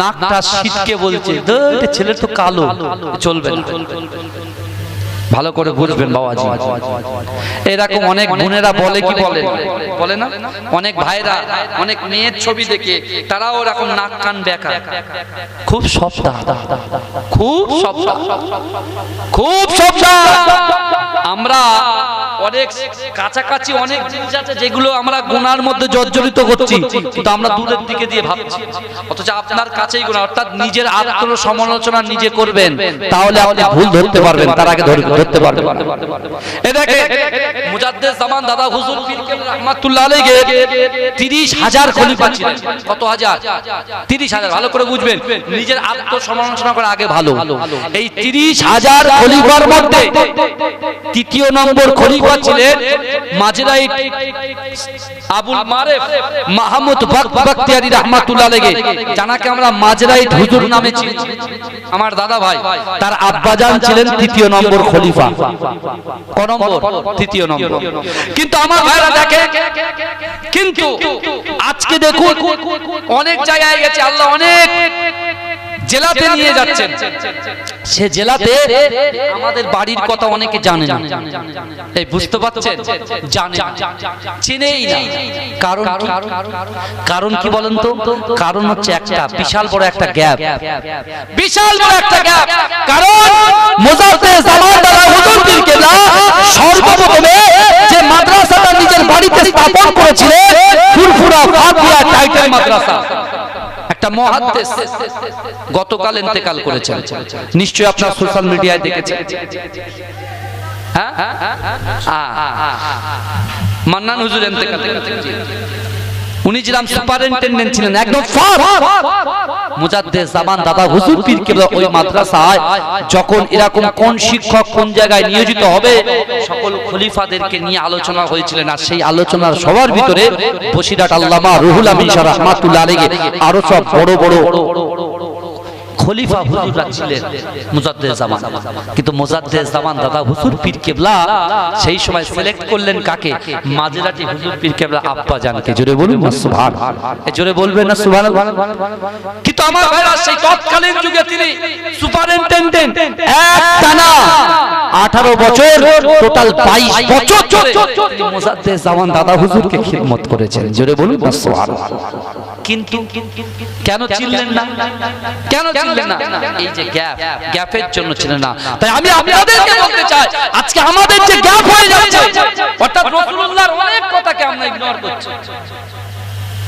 নাকটা শীতকে বলছে ছেলে তো কালো, চলবে না। ভালো করে বুঝবেন বাবাজি। এরকম অনেক বোনেরা বলে কি বলে না, অনেক ভাইরা অনেক মেয়ের ছবি দেখে তারাও এরকম নাক কান বেঁকা, খুব সস্তা, খুব সস্তা, খুব সস্তা। আমরা অনেক কাছাকাছি অনেক জিনিস আছে যেগুলো আমরা গুনার মধ্যে জর্জরিত করছি, কিন্তু আমরা দূরের দিকে দিয়ে ভাবছি, অথচ আপনার কাছেই গুনাহ। অর্থাৎ নিজের আত্মসমালোচনা নিজে করবেন, তাহলে আপনি ভুল ধরতে পারবেন, তার আগে ধরতে পারবেন। এই দেখে মুজাদ্দিদ জামান দাদা হুজুর পীর কেবলা রাহমাতুল্লাহ আলাইহি 30,000 খলিফা ছিলেন। কত হাজার? 30,000। ভালো করে বুঝবেন, নিজের আত্মসমালোচনা করা আগে ভালো। এই 30,000 খলিফার মধ্যে তৃতীয় নম্বর খলিফা ছিলেন মাজরাইট আবুল মারেফ মাহমুদ বখতিয়ারি রাহমাতুল্লাহ আলাইহি, যাকে আমরা মাজরাইট হুজুর নামে চিনি। আমার দাদা ভাই, তার আব্বাজান ছিলেন তৃতীয় নম্বর খলিফা। ক নম্বর? তৃতীয় নম্বর। কিন্তু আমার ভাইরা দেখে, কিন্তু আজকে দেখুন অনেক জায়গায় গেছে, আল্লাহ অনেক জেলাতে নিয়ে যাচ্ছেন, সে জেলাতে আমাদের বাড়ির কথা অনেকে জানে না। এই বুঝতে পারছেন? জানে, চিনেই না। কারণ কি বলেন তো? কারণ হচ্ছে একটা বিশাল বড় একটা গ্যাপ, বিশাল বড় একটা গ্যাপ। কারণ মুজাদ্দিদ জামান দাদা হুজুর পীর কেবলা সর্বপ্রথমে যে মাদ্রাসাটা নিজের বাড়িতে স্থাপন করেছিলেন, ফুরফুরা ফাতিহা টাইটেল মাদ্রাসা, একটা মুহাদ্দিস গতকাল ইন্তেকাল করেছেন, নিশ্চয়ই আপনারা সোশ্যাল মিডিয়ায় দেখেছেন। হ্যাঁ, মান্নান হুজুর ইন্তেকাল, উনি ছিলেন সুপারিনটেন্ডেন্ট, ছিলেন একদম মুজাদ্দিদ জামান দাদা হুজুর পীর কেবলা ওই মাদ্রাসায় যখন এরকম কোন শিক্ষক কোন জায়গায় নিয়োজিত হবে, সকল খলিফাদেরকে নিয়ে আলোচনা হয়েছিলেন। আর সেই আলোচনার সবার ভিতরে বসিরহাট আল্লামা রুহুল আমিন শাহ রাহমাতুল্লাহ আলাইহি আরো সব বড় বড় খলিফা হুজুররা ছিলেন মুজাদ্দিদ জামান। কিন্তু মুজাদ্দিদ জামান দাদা হুজুর পীর কেবলা সেই সময় সিলেক্ট করলেন কাকে? মাজরাটি হুজুর পীর কেবলা আব্বা জানকে। জোরে বলুন না সুবহানাল্লাহ, জোরে বলবেন না সুবহানাল্লাহ। কিন্তু আমার ভাইরা সেই তৎকালীন যুগে তিনি সুপারিনটেন্ডেন্ট, একটানা 18 বছর, টোটাল 22 বছর ধরে মুজাদ্দিদ জামান দাদা হুজুরকে খিদমত করেছেন। জোরে বলুন না সুবহানাল্লাহ। কিন্তু কেন চিনলেন না? কেন চিনলেন না? এই যে গ্যাপের জন্য ছিলেন না। তাই আমি আপনাদেরকে বলতে চাই, আজকে আমাদের যে গ্যাপ হয়ে যাচ্ছে, অর্থাৎ রাসূলুল্লাহর অনেক কথাকে আমরা ইগনোর করছি।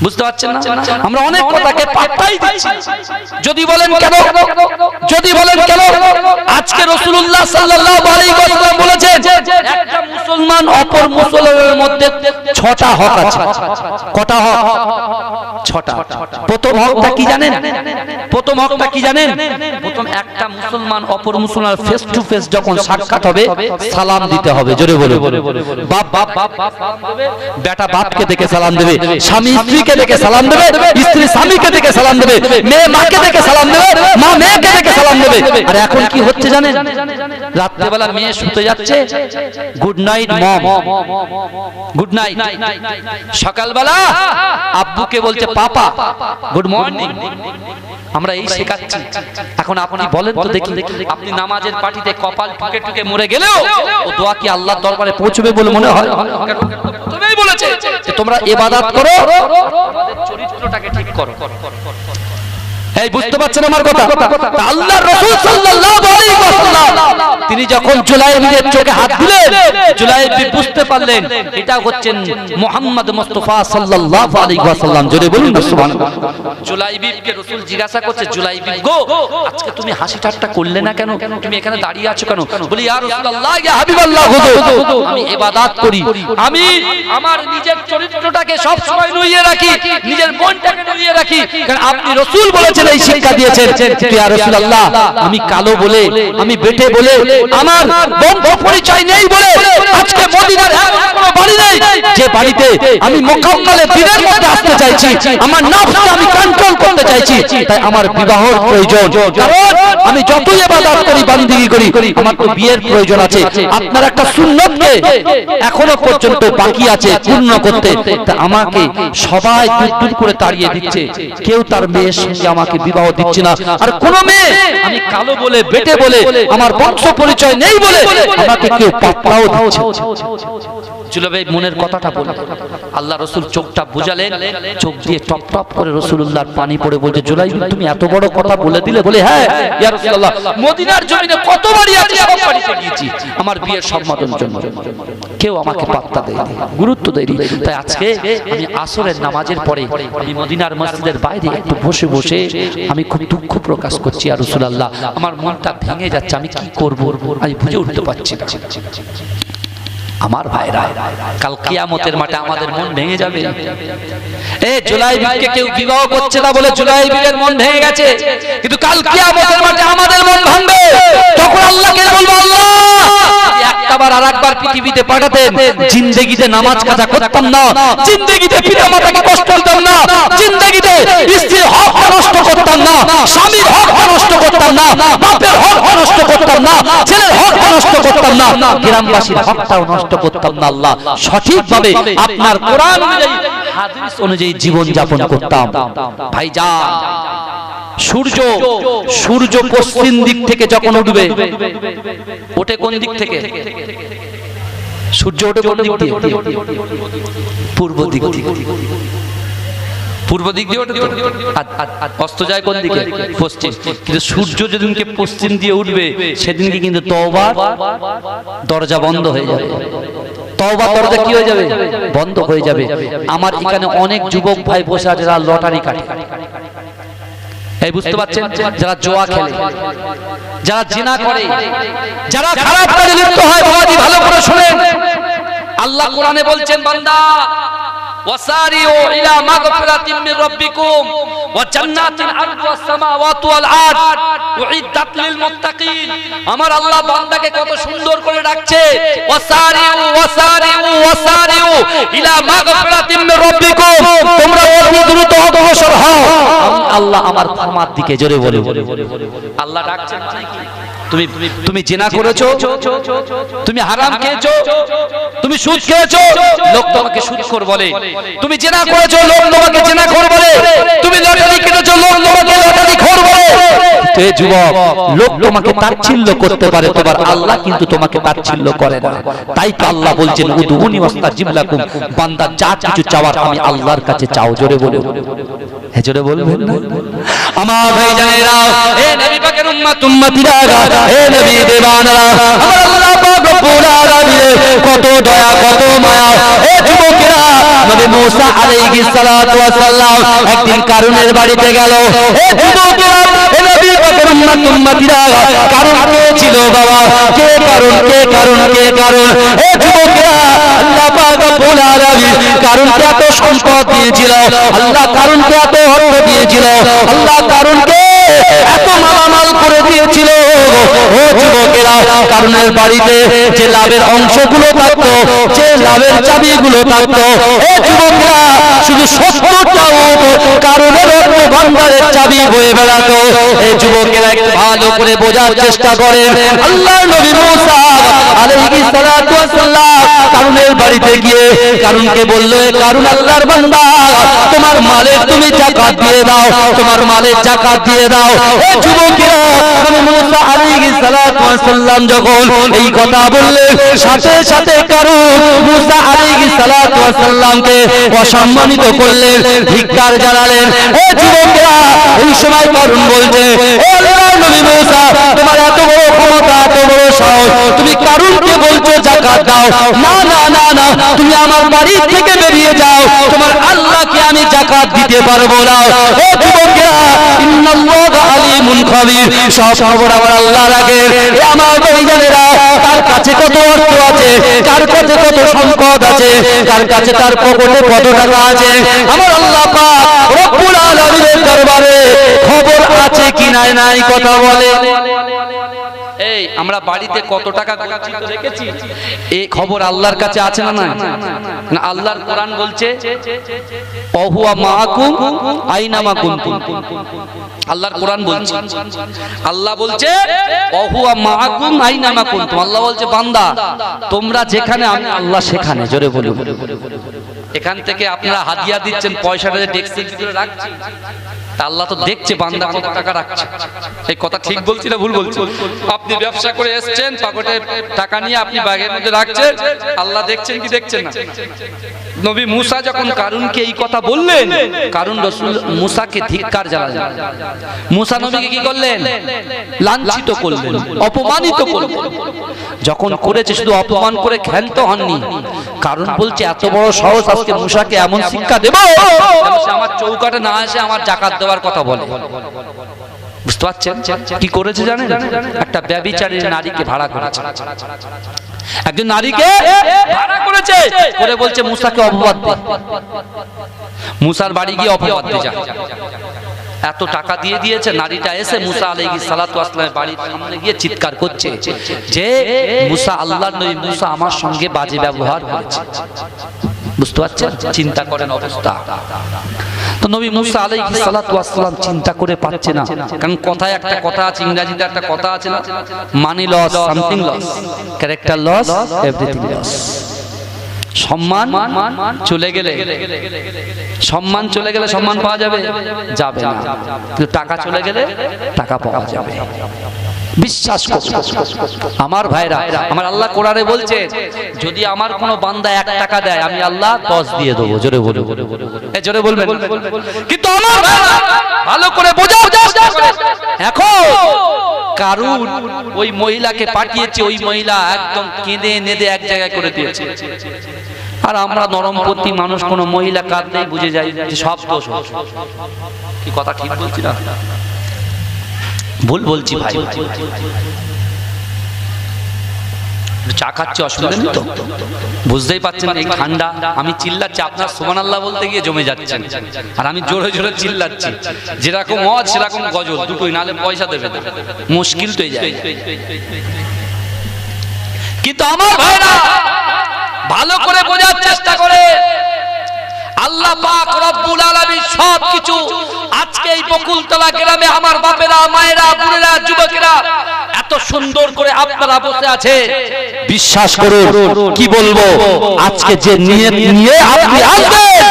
বুঝতে পারছেন না? আমরা অনেক কথাকে পাত্তাই দিচ্ছি। যদি বলেন কেন, যদি বলেন কেন, আজকে রাসূলুল্লাহ সাল্লাল্লাহু আলাইহি ওয়াসাল্লাম বলেছেন একটা মুসলমান অপর মুসলমানের মধ্যে 6টা হক আছে। কটা হক? 6টা। প্রথম হকটা কি জানেন? প্রথম হকটা কি জানেন? প্রথম একটা মুসলমান অপর মুসলমান ফেস টু ফেস যখন সাক্ষাৎ হবে, সালাম দিতে হবে। জোরে বলে, বাপ দেবে, বেটা বাপকে দেখে সালাম দেবে, স্বামী স্ত্রীকে দেখে সালাম দেবে, স্ত্রী স্বামীকে দেখে সালাম দেবে, মেয়ে মাকে দেখে সালাম দেবে, মা মেয়েকে দেখে সালাম দেবে। আর এখন কি হচ্ছে জানেন? রাত্রেবেলা মেয়ে শুতে যাচ্ছে, গুড নাইট মম, গুড নাইট। সকালবেলা আব্বুকে বলছে পাপা, গুড মর্নিং। আমরা এই শেখাচ্ছি। এখন আপনি বলেন তো দেখি, আপনি নামাজের পাটিতে কপাল ঠুকে ঠুকে মরে গেলেও ও দোয়া কি আল্লাহর দরবারে পৌঁছবে বলে মনে হয়? তুমিই বলেছ যে তোমরা ইবাদত করো, আমাদের চরিত্রটাকে ঠিক করো। এই বুঝতে পারছেন আমার কথা? আল্লাহর রাসূল সাল্লাল্লাহু আলাইহি ওয়াসাল্লাম তিনি যখন জুলাইবির চোখে হাত দিলেন, জুলাইবি বুঝতে পারলেন এটা হচ্ছেন মুহাম্মদ মুস্তাফা সাল্লাল্লাহু আলাইহি ওয়াসাল্লাম। জোরে বলুন না সুবহানাল্লাহ। জুলাইবিকে রাসূল জিজ্ঞাসা করছে, জুলাইবি গো, আজকে তুমি হাসি ঠাট্টা করলে না কেন? তুমি এখানে দাঁড়িয়ে আছো কেন? বলি ইয়া রাসূলুল্লাহ, ইয়া হাবিবাল্লাহ, আমি ইবাদত করি, আমি আমার নিজের চরিত্রটাকে সব সময় নুইয়ে রাখি, নিজের মনটাকে নুইয়ে রাখি, কারণ আপনি রাসূল বলেছেন, এই শিক্ষা দিয়েছেন। ইয়া রাসূলুল্লাহ, আমি কালো বলে, আমি বেটে বলে, আমার বংশ পরিচয় নেই বলে আজকে মদিনার এমন কোনো বাড়ি নেই যে বাড়িতে আমি মুকাম্মালে দিনের মধ্যে আসতে চাইছি, আমার নফসকে আমি কন্ট্রোল করতে চাইছি, তাই আমার বিবাহের প্রয়োজন। কারণ আমি যতই ইবাদত করি, বান্দিগি করি, আমার তো বিয়ের প্রয়োজন আছে। আপনার একটা সুন্নতকে এখনো পর্যন্ত বাকি আছে পূর্ণ করতে, তা আমাকে সবাই দূর করে তাড়িয়ে দিচ্ছে, কেউ তার মেয়ের সঙ্গে আমাকে বিবাহ দিচ্ছে না। আর কোন মেয়ে আমি কালো বলে, বেটে বলে, আমার বংশ পরিচয় নেই বলে আমাকে কেউ পাত্তাও দিচ্ছে। জুলাইবি মনের কথাটা বলে আল্লাহ রাসূল চোখটা বুঝালেন, চোখ দিয়ে টপ টপ করে রাসূলুল্লাহর পানি পড়ে বলছে, জুলাইবি তুমি এত বড় কথা বলে দিলে? বলে হ্যাঁ ইয়া রাসূলুল্লাহ, মদিনার জমিনে কত বাড়ি আছে, সব বাড়িতে গিয়েছি আমার বিয়ের সম্মানের জন্য, কেউ আমাকে পাত্তা দেয়নি, গুরুত্ব দেয়নি। তাই আজকে আমি আসরের নামাজের পরে আমি মদিনার মসজিদের বাইরে একটু বসে বসে আমি খুব দুঃখ প্রকাশ করছি, ইয়া রাসূলুল্লাহ আমার মনটা ভেঙে যাচ্ছে, আমি কি করব আমি বুঝে উঠতে পারছি না। আমার ভাইরা, কাল কিয়ামতের মাঠে আমাদের মন ভেঙে যাবে। এই জুলাইবিকে কেউ বিবাহ করছে না বলে জুলাইবির মন ভেঙে গেছে, কিন্তু কাল কিয়ামতের মাঠে আমাদের মন ভাঙবে। তখন আল্লাহকে বলবো, আল্লাহ একবার আরেকবার পৃথিবীতে পাঠাতেন, জিন্দেগিতে নামাজ কাজা করতাম না, জিন্দেগিতে পিতামাতাকে কষ্ট দিতাম না, জিন্দেগিতে স্ত্রীর হক নষ্ট করতাম না, স্বামীর হক নষ্ট করতাম না, বাপের হক নষ্ট করতাম না, ছেলের হক নষ্ট করতাম না, গ্রামবাসীর হকটাও নষ্ট করতাম না। আল্লাহ সঠিকভাবে আপনার কোরআন অনুযায়ী, হাদিস অনুযায়ী জীবন যাপন করতাম। ভাইজান, সূর্য পশ্চিম দিক থেকে যখন উঠবে, ওঠে কোন দিক থেকে? সূর্য ওঠে কোন দিক থেকে? পূর্ব দিক থেকে। পূর্ব দিক দিয়ে ওঠে, অস্ত যায় কোন দিকে? পশ্চিম। কিন্তু সূর্য যেদিনকে পশ্চিম দিয়ে উঠবে সেদিনকে কিন্তু তওবার দরজা বন্ধ হয়ে যাবে, তওবার দরজা কি হয়ে যাবে? বন্ধ হয়ে যাবে। আমার এখানে অনেক যুবক ভাই বসে আছে যারা লটারি কাটে, এই বুঝতে পারছেন, যারা জুয়া খেলে, যারা জিনা করে, যারা খারাপ কাজে লিপ্ত হয়, বাবাজি ভালো করে শুনেন, আল্লাহ কোরআনে বলছেন, বান্দা ওয়াসারিউ ইলা মাগফিরাতিন মির রাব্বিকুম ওয়া জান্নাতিন আরদুহাস সামাওয়াতু ওয়াল আরদ উইদ্দাত লিল মুত্তাকিন। আমার আল্লাহ বান্দাকে কত সুন্দর করে ডাকছে, ওয়াসারিউ ওয়াসারিউ ওয়াসারিউ ইলা মাগফিরাতিন মির রাব্বিকুম, তোমরা অতি দ্রুত অগ্রসর হও আল্লাহ আমার ক্ষমার দিকে। জোরে বলে আল্লাহ ডাকছেন মানে কি? তুমি জিনা করেছো, তুমি হারাম খেয়েছো, তুমি সুদ খেয়েছো, লোক তোমাকে সুদখোর বলে। তুমি জিনা করেছো, লোক তোমাকে জিনাখোর বলে। তুমি লটারি কিনেছো, লোক তোমাকে লটারিখোর বলে। হে যুবক, লোক তোমাকে তাচ্ছিল্য করতে পারে, তোমার আল্লাহ কিন্তু তোমাকে তাচ্ছিল্য করে না। তাই তো আল্লাহ বলছেন, উদুনি ওয়াস্তাজিব লাকুম, বান্দা যা কিছু চাওয়ার আমি আল্লাহর কাছে চাও। জোরে বলে, হে জোরে বলবেন না? আমার ভাইজানেরা, হে নবী পাকের উম্মতিরা, হে নবী দেওয়ানরা, আমার আল্লাহ পাক রব্বুল আলামিন কত দয়া, কত মায়া। হে যুবকেরা, নবী মুসা আলাইহিস সালাতু ওয়াস সালাম একদিন কারুনের বাড়িতে গেল। হে যুবকেরা, হে নবী পাকের উম্মতিরা, কারণ কে ছিল বাবা? কে কারণ, কে কারণ, কে কারণ? হে যুবকেরা, আল্লাহ পাক রব্বুল আলামিন কারণকে এত সম্পদ দিয়েছিল, আল্লাহ কারণকে এত অর্থ দিয়েছিল, আল্লাহ কারণকে এত মালামাল করে দিয়েছিল। ও যুবকেরা, কারণের বাড়িতে যে লাভের অংশগুলো থাকতো, যে লাভের চাবিগুলো থাকতো, ও যুবকেরা শুধু 70টা কারণের অর্থ ভান্ডারের চাবি নদী বয়ে বেড়াতো। এই যুবকেরা একটু ভালো করে বোঝার চেষ্টা করেন। আল্লাহর নবী মুসা আলাইহিস সালাতু ওয়াস সালাম কারুনের বাড়িতে গিয়ে কারুনকে বলল, কারুন আল্লাহর বান্দা, তোমার মালের তুমি যাকাত দিয়ে দাও, তোমার মালের যাকাত দিয়ে দাও। এই যুবকেরা নবী মুসা আলাইহিস সালাতু ওয়াস সালাম যখন এই কথা বললেন, সাথে সাথে কারুন মুসা আলাইহিস সালাতু ওয়াস সালামকে অসম্মানিত করলেন, ধিক্কার জানালেন। এই যুবকেরা এই সময় কারুন বলছে, ও আল্লাহর নবী মুসা, তোমার এত বড় ক্ষমতা, এত বড় সাহস, তুমি কারুনকে বলছো যাকাত দাও? না না না না, তুমি আমার বাড়ি থেকে বেরিয়ে যাও, তোমার আল্লাহকে আমি যাকাত দিতে পারবো না। ও যুবকেরা, ইন্নাল্লাহা আলিমুন খাবীর, সব খবর আমার আল্লাহ রাখেন। এ আমার ভাইজানেরা, তার কাছে কত অর্থ আছে, কার কাছে কত সম্পদ আছে, কার কাছে তার পকেটে কত টাকা আছে, আমার আল্লাহ পাক রব্বুল আলামিনের দরবারে খবর আছে কি নাই নাই কথা বলে। এই আমরা বাড়িতে কত টাকা গচ্ছিত রেখেছি, এই খবর আল্লাহর কাছে আছে না? না, আল্লাহর কোরআন বলছে ওহুয়া মাআকুম আইনামা কুনতুম। আল্লাহর কোরআন বলছে, আল্লাহ বলছে ওহুয়া মাআকুম আইনামা কুনতুম। আল্লাহ বলছে বান্দা তোমরা যেখানে আমি আল্লাহ সেখানে। জোরে বলুন। এখান থেকে আপনারা হাদিয়া দিচ্ছেন, পয়সাটা যে ট্যাক্সের ভিতরে রাখছেন, তা আল্লাহ তো দেখছে বান্দা কত টাকা রাখছে। এই কথা ঠিক বলছি না ভুল বলছি? আপনি ব্যবসা করে এসেছেন, পকেটে টাকা নিয়ে আপনি ব্যাগের মধ্যে রাখছেন, আল্লাহ দেখছেন কি দেখছেন না? নবী মুসা যখন কারুনকে এই কথা বললেন, কারুন রাসূল মুসাকে ধিক্কার জানালেন। মুসা নবীকে কি করলেন? লাঞ্ছিত করলেন, অপমানিত করলেন। যখন করেছে শুধু অপমান করে ক্ষান্ত হননি, কারণ বলছে এত বড় সাহস, আজকে মুসাকে এমন শিক্ষা দেব সে আমার চৌকাটে না এসে আমার যাকাত দেওয়ার কথা বলে। বুঝতে পারছেন কি করেছে জানেন? একটা ব্যভিচারী নারীকে ভাড়া করেছে, একজন নারীকে ভাড়া করেছে, করে বলছে মুসাকে অপবাদ দে। মুসার বাড়ি গিয়ে অপবাদ দে যা। এত টাকা দিয়ে দিয়েছে, নারীটা এসে মুসা আলাইহিস সালাতু ওয়াস সালামের বাড়ির সামনে গিয়ে চিৎকার করছে যে মুসা, আল্লাহর নবী মুসা আমার সঙ্গে বাজে ব্যবহার করেছে। বুঝতে পারছেন? চিন্তা করেন অবস্থা। তো নবী মুসা আলাইহিস সালাতু ওয়াস সালাম চিন্তা করে পাচ্ছে না, কারণ কথায় একটা কথা আছে, ইংরেজিতে একটা কথা আছে না, money loss, something loss, character loss, everything loss. সম্মান চলে গেলে, সম্মান চলে গেলে সম্মান পাওয়া যাবে? যাবে না। কিন্তু টাকা চলে গেলে টাকা পাওয়া যাবে। বিশ্বাস করুন আমার ভাইরা, আমার আল্লাহ কোরআনে বলছে যদি আমার কোনো বান্দা 1 টাকা দেয় আমি আল্লাহ 10 দিয়ে দেবো। জোরে বলে, এই জোরে বলবেন। কিন্তু আমার ভাইরা ভালো করে বোঝাও। এখন কারুন ওই মহিলাকে পাঠিয়েছে, ওই মহিলা একদম কেঁদে নেদে এক জায়গায় করে দিয়েছে। আর আমরা নরমপন্থী মানুষ, কোন মহিলা কাঁদলেই বুঝে যাই যে সব দোষ। কি কথা ঠিক বলছি না ভুল বলছি ভাই? চা খাচ্ছি, অসুবিধা নেই তো? বুঝতেই পারছেন এই ঠান্ডা, আমি চিল্লাচ্ছি, আপনার সুবহানাল্লাহ বলতে গিয়ে জমে যাচ্ছেন, আর আমি জোরে জোরে চিল্লাচ্ছি। যেরকম ওয়াজ সেরকম গজল, দুটোই, নালে পয়সা দেবে না, মুশকিল তো যায়। কিন্তু আমার ভাইরা ভালো করে বোঝার চেষ্টা করে, আল্লাহ পাক রব্বুল আলামিন সবকিছু আজকে এই বকুলতলা গ্রামে আমার বাপেরা, মায়েরা, বুড়েরা, যুবকেরা এত সুন্দর করে আপনারা বসে আছে। বিশ্বাস করুন, কি বলবো, আজকে যে নিয়ত নিয়ে আপনি আসবেন,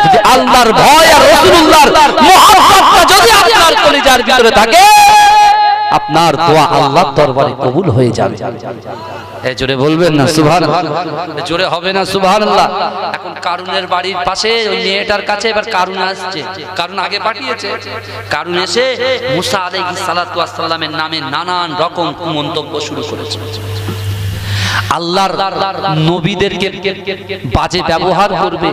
যদি আল্লাহর ভয় আর রাসূলুল্লাহর মুহাব্বতটা যদি আপনার কলিজার ভিতরে থাকে, আপনার দোয়া আল্লাহর দরবারে কবুল হয়ে যাবে। এই জোরে বলবেন না সুবহানাল্লাহ? জোরে হবে না সুবহানাল্লাহ? এখন কারুনের বাড়ির পাশে ওই মেয়েটার কাছে এবার কারুন আসছে। কারুন আগে পাঠিয়েছে, কারুন এসে মুসা আলাইহিস সালাতু ওয়াস সালামের নামে নানান রকম কুমন্তব্য শুরু করেছে। আল্লাহর নবীদেরকে বাজে ব্যবহার করবে,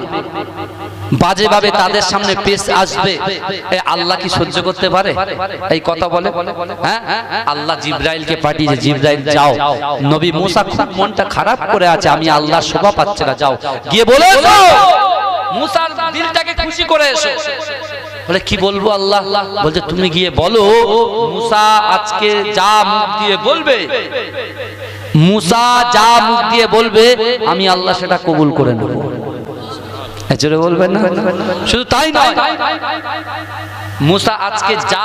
বাজে ভাবে তাদের সামনে পেশ আসবে, আল্লাহ কি সহ্য করতে পারে? এই কথা বলে। হ্যাঁ, আল্লাহ জিবরাইলকে পাঠিয়েছে, জিবরাইল যাও, নবী মুসা খুব মনটা খারাপ করে আছে, আমি আল্লাহর শোভা পাচ্ছে না, যাও গিয়ে বলে এসো, মুসার দিলটাকে খুশি করে এসো। বলে কি বলবো আল্লাহ? বলছে তুমি গিয়ে বলো মুসা আজকে যা মুখ দিয়ে বলবে, মুসা যা মুখ দিয়ে বলবে আমি আল্লাহ সেটা কবুল করে নেব। জোরে বলবেন না? শুধু তাই নয়, মুসা আজকে যা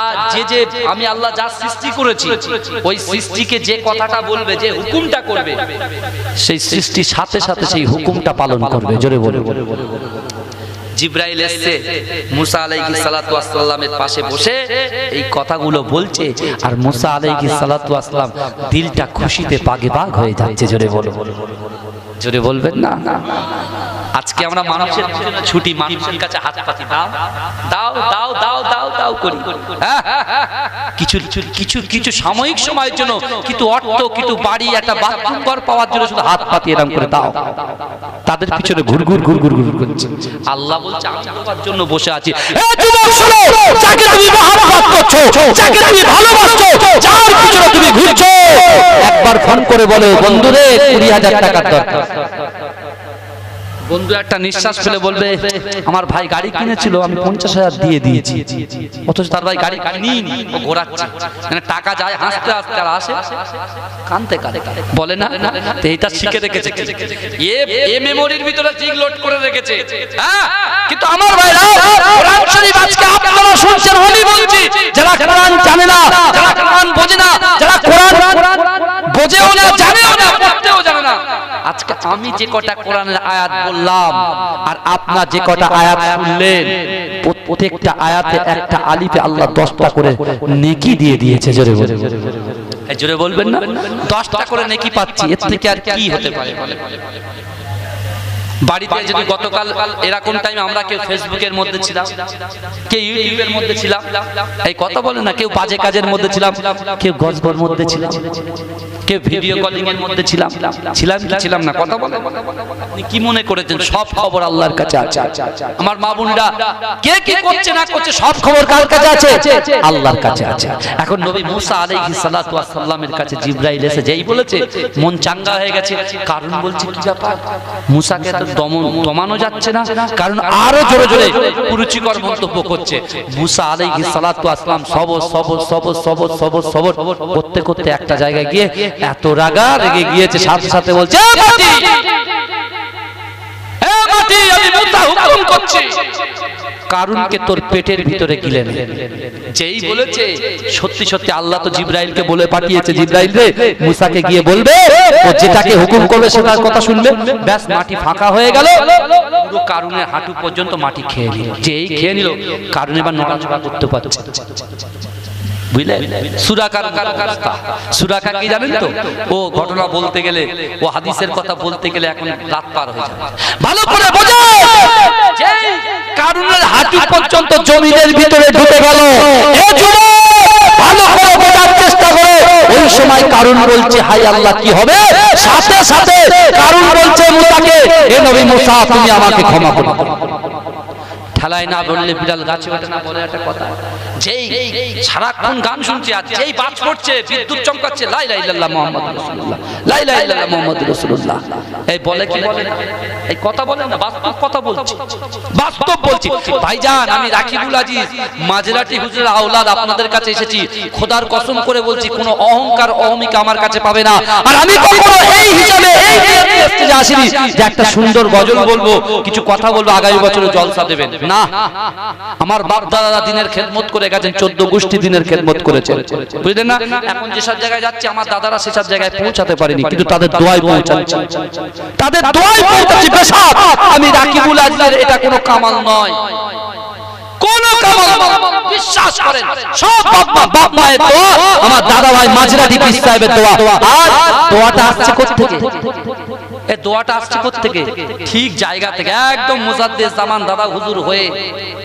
যে আমি আল্লাহ যা সৃষ্টি করেছি ওই সৃষ্টিকে যে কথাটা বলবে, যে হুকুমটা করবে, সেই সৃষ্টির সাথে সাথে সেই হুকুমটা পালন করবে। জোরে বলে। জিবরাইল এসে মুসা আলাইহিস সালাতু ওয়াস সালামের পাশে বসে এই কথাগুলো বলছে, আর মুসা আলাইহিস সালাতু ওয়াস সালাম দিলটা খুশিতে পাগেবাগ হয়ে যাচ্ছে। জোরে বলে। জোরে বলবেন না? আজকে আমরা মানুষের ছুটি, মানুষের কাছে হাত পাতি, দাও দাও দাও দাও দাও দাও করি। কিছু কিছু কিছু সাময়িক সময়ের জন্য কিন্তু অর্থ, কিন্তু বাড়ি, একটা বাথরুম ঘর পাওয়ার জন্য শুধু হাত পাতি এরকম করে দাও। তাদের পিছনে ঘুরঘুর ঘুরঘুর ঘুরঘুর করছে। আল্লাহ বলছে আমি তোমার জন্য বসে আছি। যুবক শোনো, যাকে তুমি মহব্বত করছো, যাকে তুমি ভালোবাসছো, যার পিছনে তুমি ঘুরছো, একবার ফোন করে বলো, বন্ধুরে 20,000 টাকার দরকার। বন্ধু একটা নিঃশ্বাস ফেলে বলবে, আমার ভাই গাড়ি কিনেছিল, আমি 50,000 দিয়ে দিয়েছি, অথচ তার ভাই গাড়ি কিনিনি, ও ঘোরাচ্ছে। মানে টাকা যায় হাসতে হাসতে, আর আসে কানতে কানতে। বলে না, তো এটা শিখে রেখেছে, এ মেমোরির ভিতরে ঠিক লোড করে রেখেছে। কিন্তু আমার ভাইরা, কোরআন শরীফ আজকে আপনারা শুনছেন, আমি বলছি, যারা কোরআন জানে না, যারা কোরআন বোঝে না, যারা কোরআন বোঝেও না, জানেও না, পড়তেও জানে না, আজকে আমি যে কটা কোরআনের আয়াত বললাম আর আপনারা যে কটা আয়াত শুনলেন, প্রত্যেকটা আয়াতে একটা আলিফে আল্লাহ 10টা করে নেকি দিয়ে দিয়েছে। জোরে বলে। জোরে বলবেন না? 10টা করে নেকি পাচ্ছি, এর থেকে আর কি হতে পারে? বাড়িতে যদি গতকাল এরকম টাইমে আমরা কেউ ফেসবুকের মধ্যে ছিলাম, কেউ ইউটিউবের মধ্যে ছিলাম, এই কথা বলে না, কেউ বাজে কাজের মধ্যে ছিলাম, কেউ গজবর মধ্যে ছিলাম, কেউ ভিডিও কলিং এর মধ্যে ছিলাম কি ছিলাম না? কথা বলে। আপনি কি মনে করেছেন সব খবর আল্লাহর কাছে আছে? আমার মা বোনরা কে কি করছে না করছে সব খবর কার কাছে আছে? আল্লাহর কাছে আছে। এখন নবী মুসা আলাইহিস সালাতু ওয়াস সালামের কাছে জিবরাইল এসে যেই বলেছে মন চাঙ্গা হয়ে গেছে। কারণ বলছে কি ব্যাপার, মুসাকে তো দমানো যাচ্ছে না, কারণ আরো জোরে জোরে কুরুচিকর মন্তব্য করছে। মুসা আলাইহিস সালাতু ওয়াস সালাম সবর সবর সবর সবর সবর সবর করতে করতে একটা জায়গায় গিয়ে এত রাগা রেগে গিয়েছে, সাথে সাথে বলছে, মাটি আমি মুসা হুকুম করছি, কারুনকে তোর পেটের ভিতরে গিলে নে। যেই বলেছে, সত্যি সত্যি আল্লাহ তো জিবরাইলকে বলে পাঠিয়েছে, জিবরাইল রে মুসাকে গিয়ে বলবে, ও যেটাকে হুকুম করবে সেটার কথা শুনবে। ব্যাস, মাটি ফাঁকা হয়ে গেল, পুরো কারুনের হাঁটু পর্যন্ত মাটি খেয়ে নিল। যেই খেয়ে নিল, কারুন এবার নড়াচড়া করতে পারছে। বুঝলেন? সুরাকা কি জানেন তো? ও ঘটনা বলতে গেলে, ও হাদিসের কথা বলতে গেলে এখন রাত পার হয়ে যাবে। ভালো করে বোঝো, যে কারুনের হাঁটু পর্যন্ত জমিনের ভিতরে ঢুকে গেল, এ যুবক ভালো করে বোঝার চেষ্টা করো। ওই সময় কারুন বলছে, হাই আল্লাহ কি হবে? সাথে সাথে কারুন বলছে মুসাকে, এ নবী মুসা তুমি আমাকে ক্ষমা করো। ঠেলায় না বললে বিড়াল গাছে ওঠে না, বলে একটা কথা। যেই সারাক্ষণ গান শুনছে, আর যেই বাজ পড়ছে, বিদ্যুৎ চমকাচ্ছে, লা ইলাহা ইল্লাল্লাহ মুহাম্মাদুর রাসূলুল্লাহ, লা ইলাহা ইল্লাল্লাহ মুহাম্মাদুর রাসূলুল্লাহ, এই বলে কি বলে না? এই কথা বলে না, বাস্তব কথা বলছি, বাস্তব বলছি। ভাইজান, আমি রাকিবুল আজিজ মাঝরাটি হুজুরের আওলাদ আপনাদের কাছে এসেছি। খোদার কসম করে বলছি, কোনো অহংকার অহমিকা আমার কাছে পাবে না। আর আমি কখনো এই হিসাবে এই স্টেজে আসিনি যে একটা সুন্দর গজল বলবো, কিছু কথা বলবো, আগামী বছরে জলসা দেবেন না। আমার বাপ দাদারা দিনের খেদমত করে গেছেন, 14 গোষ্ঠী দিনের খেদমত করেছেন, বুঝলেন না? এখন যেসব জায়গায় যাচ্ছে আমার দাদারা সেসব জায়গায় পৌঁছাতে পারেনি, কিন্তু তাদের দোয়ায় পৌঁছাচ্ছে, তাদের দোয়ায় পৌঁছাচ্ছে। বেশক আমি রাকিবুল আজিজের এটা কোনো কামাল নয়, কোনো কামাল নয়, বিশ্বাস করেন। সব বাপ মায়ের দোয়া, আমার দাদা ভাই মাঝরাটি পীর সাহেবের দোয়া। আর দোয়াটা আসছে কোথা থেকে? এই দোয়াটা আসছে কোথা থেকে? ঠিক জায়গা থেকে, একদম মুজাদ্দেদ জামান দাদা হুজুর হয়ে,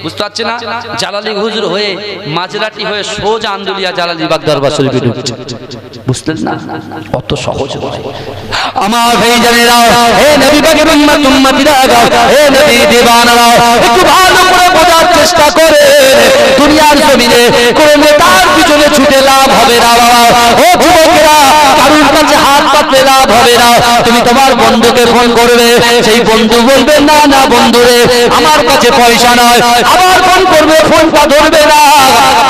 বুঝতে পারছেন না, জালালি হুজুর হয়ে, মাঝরাটি হয়ে সোজা আন্দুলিয়া জালালি বাগ দরবার শরীফে ঢুকছে। বুঝলেন না? অত সহজ নয় আমার ভাইজানেরা। হে নবী পাকের উম্মত উম্মতিরা, হে নবী দিওয়ানারা, একটু ভালো করে বোঝার চেষ্টা করে। দুনিয়ার জমিনে কোন নেতার পিছনে ছুটে লাভ হবে না বাবা। ও যুবকেরা, কারোর কাছে হাত পাতলে লাভ হবে না। তুমি তোমার বন্ধুকে ফোন করবে, সেই বন্ধু বলবে, না না বন্ধুরে আমার কাছে পয়সা নয়। আবার ফোন করবে, ফোনটা ধরবে না।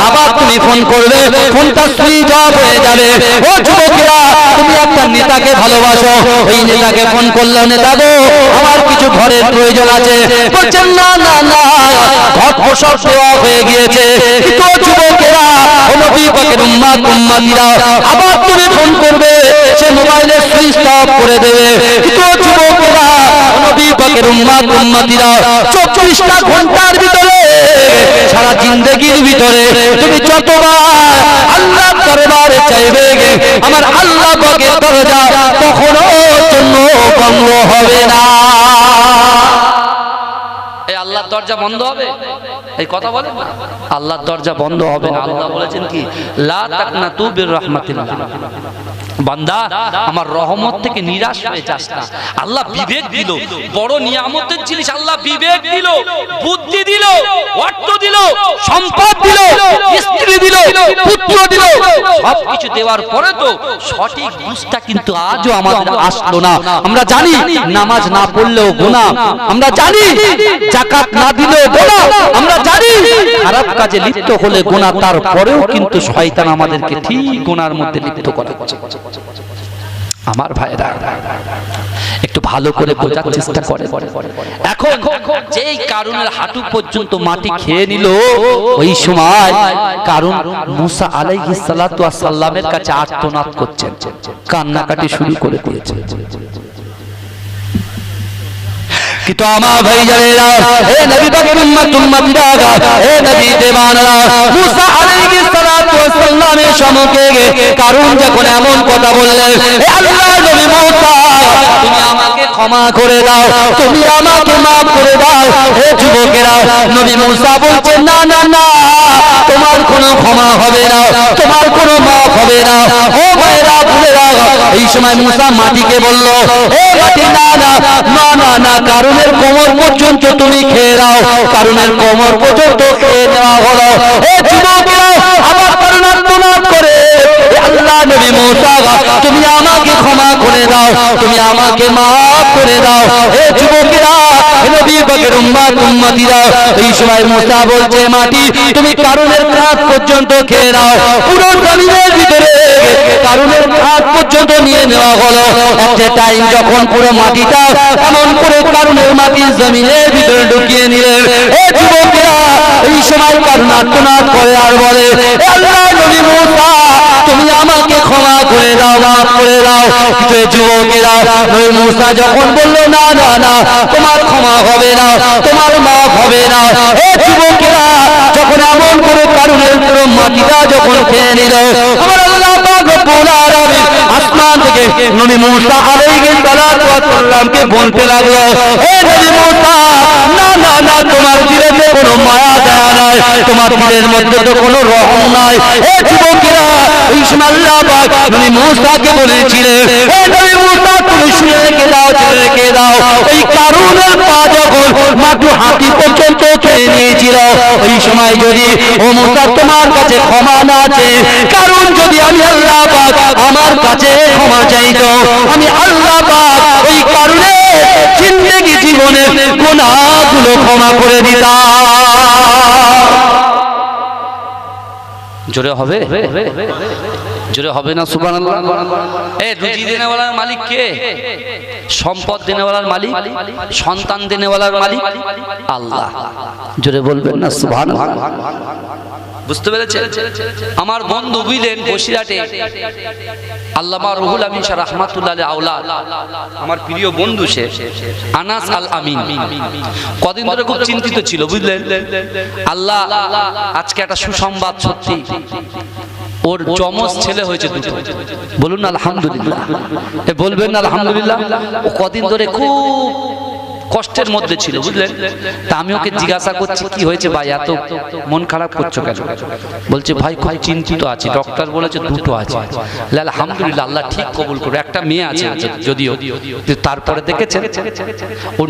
আবার তুমি তুমি ফোন করবে, ফোনটা সুইচ অফ হয়ে যাবে। ও যুবকেরা, তুমি একটা নেতাকে ভালোবাসো, ওই নেতাকে ফোন করলে, নেতা গো আমার কিছু ঘরের প্রয়োজন আছে, বলছেন না না না ঘর সব দেওয়া হয়ে গিয়েছে। কিন্তু যুবকেরা, ও নবী পাকের উম্মত উম্মতিরা, আবার তুমি ফোন করবে, সে মোবাইলে সুইচ অফ করে দেবে। কিন্তু যুবকেরা, ও নবী পাকের উম্মত উম্মতিরা, 24টা ঘন্টার ভিতরে, সারা জিন্দেগির ভিতরে তুমি যতবার আল্লাহর দরবারে চাইবে, আমার আল্লাহ পাকের দরজা কখনো জন্য বন্ধ হবে না। এই আল্লাহর দরজা বন্ধ হবে? এই কথা বলেন, আল্লাহর দরজা বন্ধ হবে না। আল্লাহ বলেছেন কি, লা তাকনাতু বির রাহমাতিল্লাহ, বান্দা আমার রহমত থেকে নিরাশ হয়ে যাস না। আল্লাহ বিবেক দিল, বড় নিয়ামতের জিনিস আল্লাহ বিবেক দিল, বুদ্ধি দিল, অর্থ দিল, সম্পদ দিল, স্ত্রী দিল, পুত্র দিল, সবকিছু দেওয়ার পরে তো সঠিক বুঝটা কিন্তু আজও আমাদের আসলো না। আমরা জানি নামাজ না পড়লেও গুনাহ, আমরা জানি যাকাত না দিলেও গুনাহ, আমরা জানি খারাপ কাজে লিপ্ত হলে গুনাহ, তারপরেও কিন্তু শয়তান আমাদেরকে ঠিক গুনার মধ্যে লিপ্ত করে। আমার ভাইরা একটু ভালো করে বোঝার চেষ্টা করে। এখন যেই কারুনের হাঁটু পর্যন্ত মাটি খেয়ে নিল, ওই সময় কারুন মুসা আলাইহিস সালাতু ওয়াস সালামের কাছে আর্তনাদ করছেন, কান্নাকাটি শুরু করে দিয়েছে। কিন্তু আমার ভাইজানেরা, হে নবী পাকের উম্মত উম্মতিরা, হে নবী দেওয়ানরা, মুসা আলাইহিস সালাতু ওয়াস সালামের সম্মুখে কারুন যখন এমন কথা বললেন, হে আল্লাহর নবী মুসা, তুমি আমাকে ক্ষমা করে দাও, তুমি আমাকে maaf করে দাও। হে যুবকেরা, নবী মুসা বলছেন, না না না, তোমার কোনো ক্ষমা হবে না, তোমার কোনো maaf হবে না। ও ভাইরা ভুলেরা, এই সময় মুসা মাটিকে বলল, হে মাটি, না না না না না, কারুনের কোমর পর্যন্ত তুমি খেয়ে নাও। কারুনের কোমর পর্যন্ত খেয়ে নেওয়া হলো। হে যুবকেরা, আবার কারুন আর্তনাদ করে, আল্লাহ নবী মুসা, তুমি আমাকে ক্ষমা করে দাও, তুমি আমাকে maaf করে দাও। হে যুবকেরা, নবী পাকের উম্মত উম্মতিরা, এই সময় মুসা বলছে, মাটি তুমি কারুনের কাঁধ পর্যন্ত খেয়ে নাও। পুরো জমিনের ভিতরে কারুনের কাঁধ পর্যন্ত নিয়ে নেওয়া হলো। একটা টাইম যখন পুরো মাটিটা এমন করে কারুনের মাটি জমিনের ভিতরে ঢুকিয়ে নিলেন। হে যুবকেরা, এই সময় কারুন আর্তনাদ করে আর বলে, আল্লাহ নবী মুসা, তুমি আমাকে ক্ষমা করে দাও, maaf করে দাও। কিন্তু যুবকেরা, নবী মুসা যখন বলল, না না না, তোমার ক্ষমা হবে না, তোমার maaf হবে না। হে যুবকেরা, যখন এমন করে কারুনের পুরো মাটিটা যখন খেয়ে নিল, আমার আল্লাহ পাক রব্বুল আলামিন আসমান থেকে নবী মুসা আলাইহিস সালাতু ওয়াস সালামকে বলতে লাগলো, হে নবী মুসা, না না না, তোমার দিলে কোনো মায়া দয়া নাই, তোমার দিলের মধ্যে তো কোনো রহম নাই। হে যুবকেরা, এই সময় আল্লাহ পাক নবী মুসাকে বলেছিলেন, হে নবী মুসা, তুমি শুনে রেখে দাও, শুনে রেখে দাও, ওই কারুনের পা যখন মাটি হাঁটি পর্যন্ত খেয়ে নিয়েছিল, ওই সময় যদি ও মুসা তোমার কাছে ক্ষমা না চেয়ে, কারণ যদি আমি আল্লাহ পাক আমার কাছে ক্ষমা চাইতো, আমি আল্লাহ পাক ওই কারণে জিন্দেগি জীবনের গুনাহগুলো ক্ষমা করে দিতাম। জোরে হবে? জোরে হবে না? সুবহানাল্লাহ। এই রুজি দেনেওয়ালার মালিক কে? সম্পদ দেনেওয়ালার মালিক, সন্তান দেনেওয়ালার মালিক আল্লাহ। জোরে বলবেন না সুবহানাল্লাহ? বুঝতে পেরেছেন? আমার বন্ধু বুঝলেন বসিরহাটে আল্লামা রুহুল আমিন শাহ রাহমাতুল্লাহ আলাইহি আওলাদ, আমার প্রিয় বন্ধু সে আনাস আল আমিন, কদিন ধরে খুব চিন্তিত ছিল, বুঝলেন? আল্লাহ আজকে একটা সুসংবাদ, সত্যি ওর যমজ ছেলে হয়েছে দুটো। বলুন আলহামদুলিল্লাহ। বলবেন না আলহামদুলিল্লাহ? ও কদিন ধরে খুব কষ্টের মধ্যে ছিল, বুঝলেন? তা আমি ওকে জিজ্ঞাসা করছি, কি হয়েছে ভাই, এত মন খারাপ করছো কেন? বলছে, ভাই খুব চিন্তিত আছি, ডক্টর বলেছে দুটো আছে। আলহামদুলিল্লাহ, আল্লাহ ঠিক কবুল করবে। একটা মেয়ে আছে যদিও, তারপরে দেখেছেন ও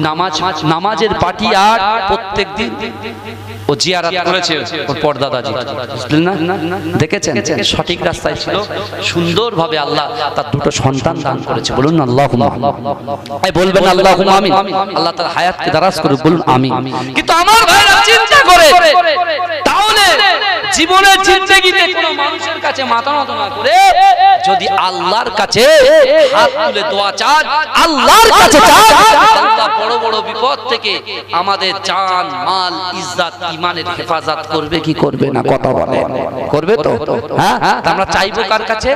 নামাজের পাটি আর প্রত্যেক দিন ও জিয়ারত করেছে ওর পর্দাদাজি, বুঝলেন না? দেখেছেন সঠিক রাস্তায় ছিল, সুন্দরভাবে আল্লাহ তার দুটো সন্তান দান করেছে। বলুন আল্লাহুম্মা আমিন। বলবেন আল্লাহুম্মা আমিন। আল্লাহ তার হায়াতকে দারাজ করুক, বলুন আমিন। কিন্তু আমার ভাইরা চিন্তা করে, তাহলে জীবনের জিন্দেগিতে কোনো মানুষের কাছে মাথা নত না করে যদি আল্লাহর কাছে হাত তুলে দোয়া চান, আল্লাহর কাছে চান, আল্লাহ বড় বড় বিপদ থেকে আমাদের জান মাল ইজ্জত ঈমানের হেফাজত করবে কি করবে না? কথা বলেন, করবে তো? হ্যাঁ, আমরা চাইবো কার কাছে?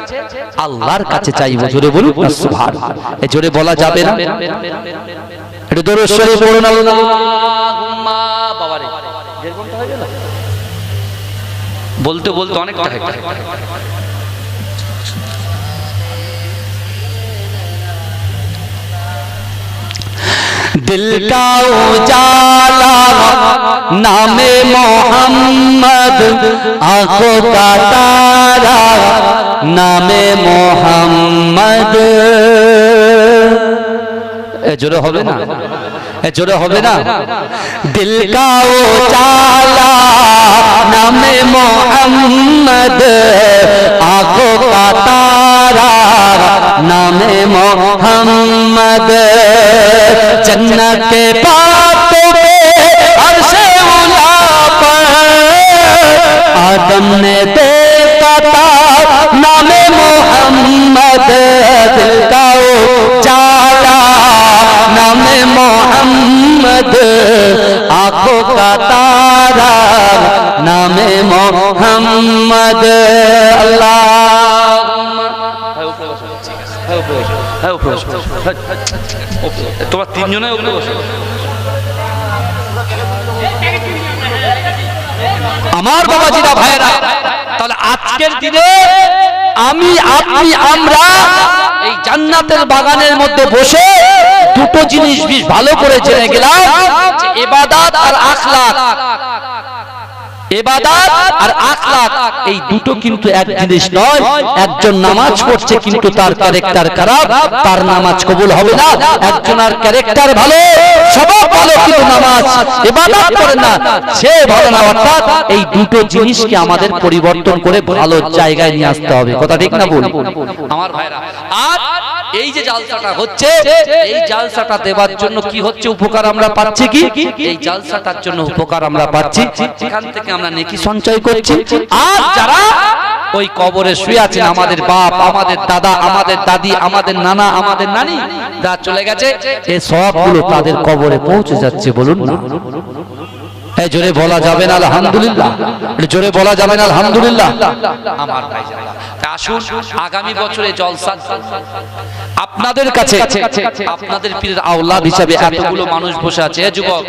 আল্লাহর কাছে চাইবো। জোরে বলুন না সুবহানাল্লাহ। এই জোরে বলা যাবে না? এটা দরুদ শরীফ পড়ুন। আল্লাহুম্মা বাবারে দেড় ঘন্টা হয়ে গেল বলতে বলতে অনেক টাকা। दिल का उजाला नामे मोहम्मद, आंखों का तारा नामे मोहम्मद। जोरे होबे ना, जोरे होबे ना। दिल का उजाला नामे मोहम्मद, आंखों का तारा नामे मोहम्मद। जन्नत के बातों पे अर्शे उला पर आदम ने देखा था नामे मोहम्मद। दिल का उजाला नामे मोहम्मद, आंखों का तारा नामे मोहम्मद। তোমরা তিনজনে আমার বাবাজিরা ভাইরা, তাহলে আজকের দিনে আমি আপনি আমরা এই জান্নাতের বাগানের মধ্যে বসে দুটো জিনিস বেশ ভালো করে জেনে গেলাম, ইবাদত আর আখলাক। ইবাদত আর আখলাক এই দুটো কিন্তু এক জিনিস নয়। একজন নামাজ পড়ছে কিন্তু তার ক্যারেক্টার খারাপ, তার নামাজ কবুল হবে না। একজনের ক্যারেক্টার ভালো, স্বভাব ভালো, কিন্তু নামাজ ইবাদত করে না, সে ভালো না। অর্থাৎ এই দুটো জিনিসকে আমাদের পরিবর্তন করে ভালো জায়গায় নিয়ে আসতে হবে। কথা ঠিক না ভুল আমার ভাইরা? আর এই যে জালসাটা হচ্ছে, এই জালসাটা দেওয়ার জন্য কি হচ্ছে উপকার আমরা পাচ্ছি? কি এই জালসাটার জন্য উপকার আমরা পাচ্ছি, এখান থেকে আমরা নেকি সঞ্চয় করছি। আর যারা ওই কবরে শুয়ে আছেন, আমাদের বাপ, আমাদের দাদা, আমাদের দাদি, আমাদের নানা, আমাদের নানি যা চলে গেছে, এই সবগুলো তাদের কবরে পৌঁছে যাচ্ছে। বলুন না, এই জোরে বলা যাবে না আলহামদুলিল্লাহ? জোরে বলা যাবে না আলহামদুলিল্লাহ? আমার ভাইজান, আসুন আগামী বছরে জলসা আপনাদের কাছে, আপনাদের পীরের আওলাদ হিসাবে এতগুলো মানুষ বসে আছে। যুবক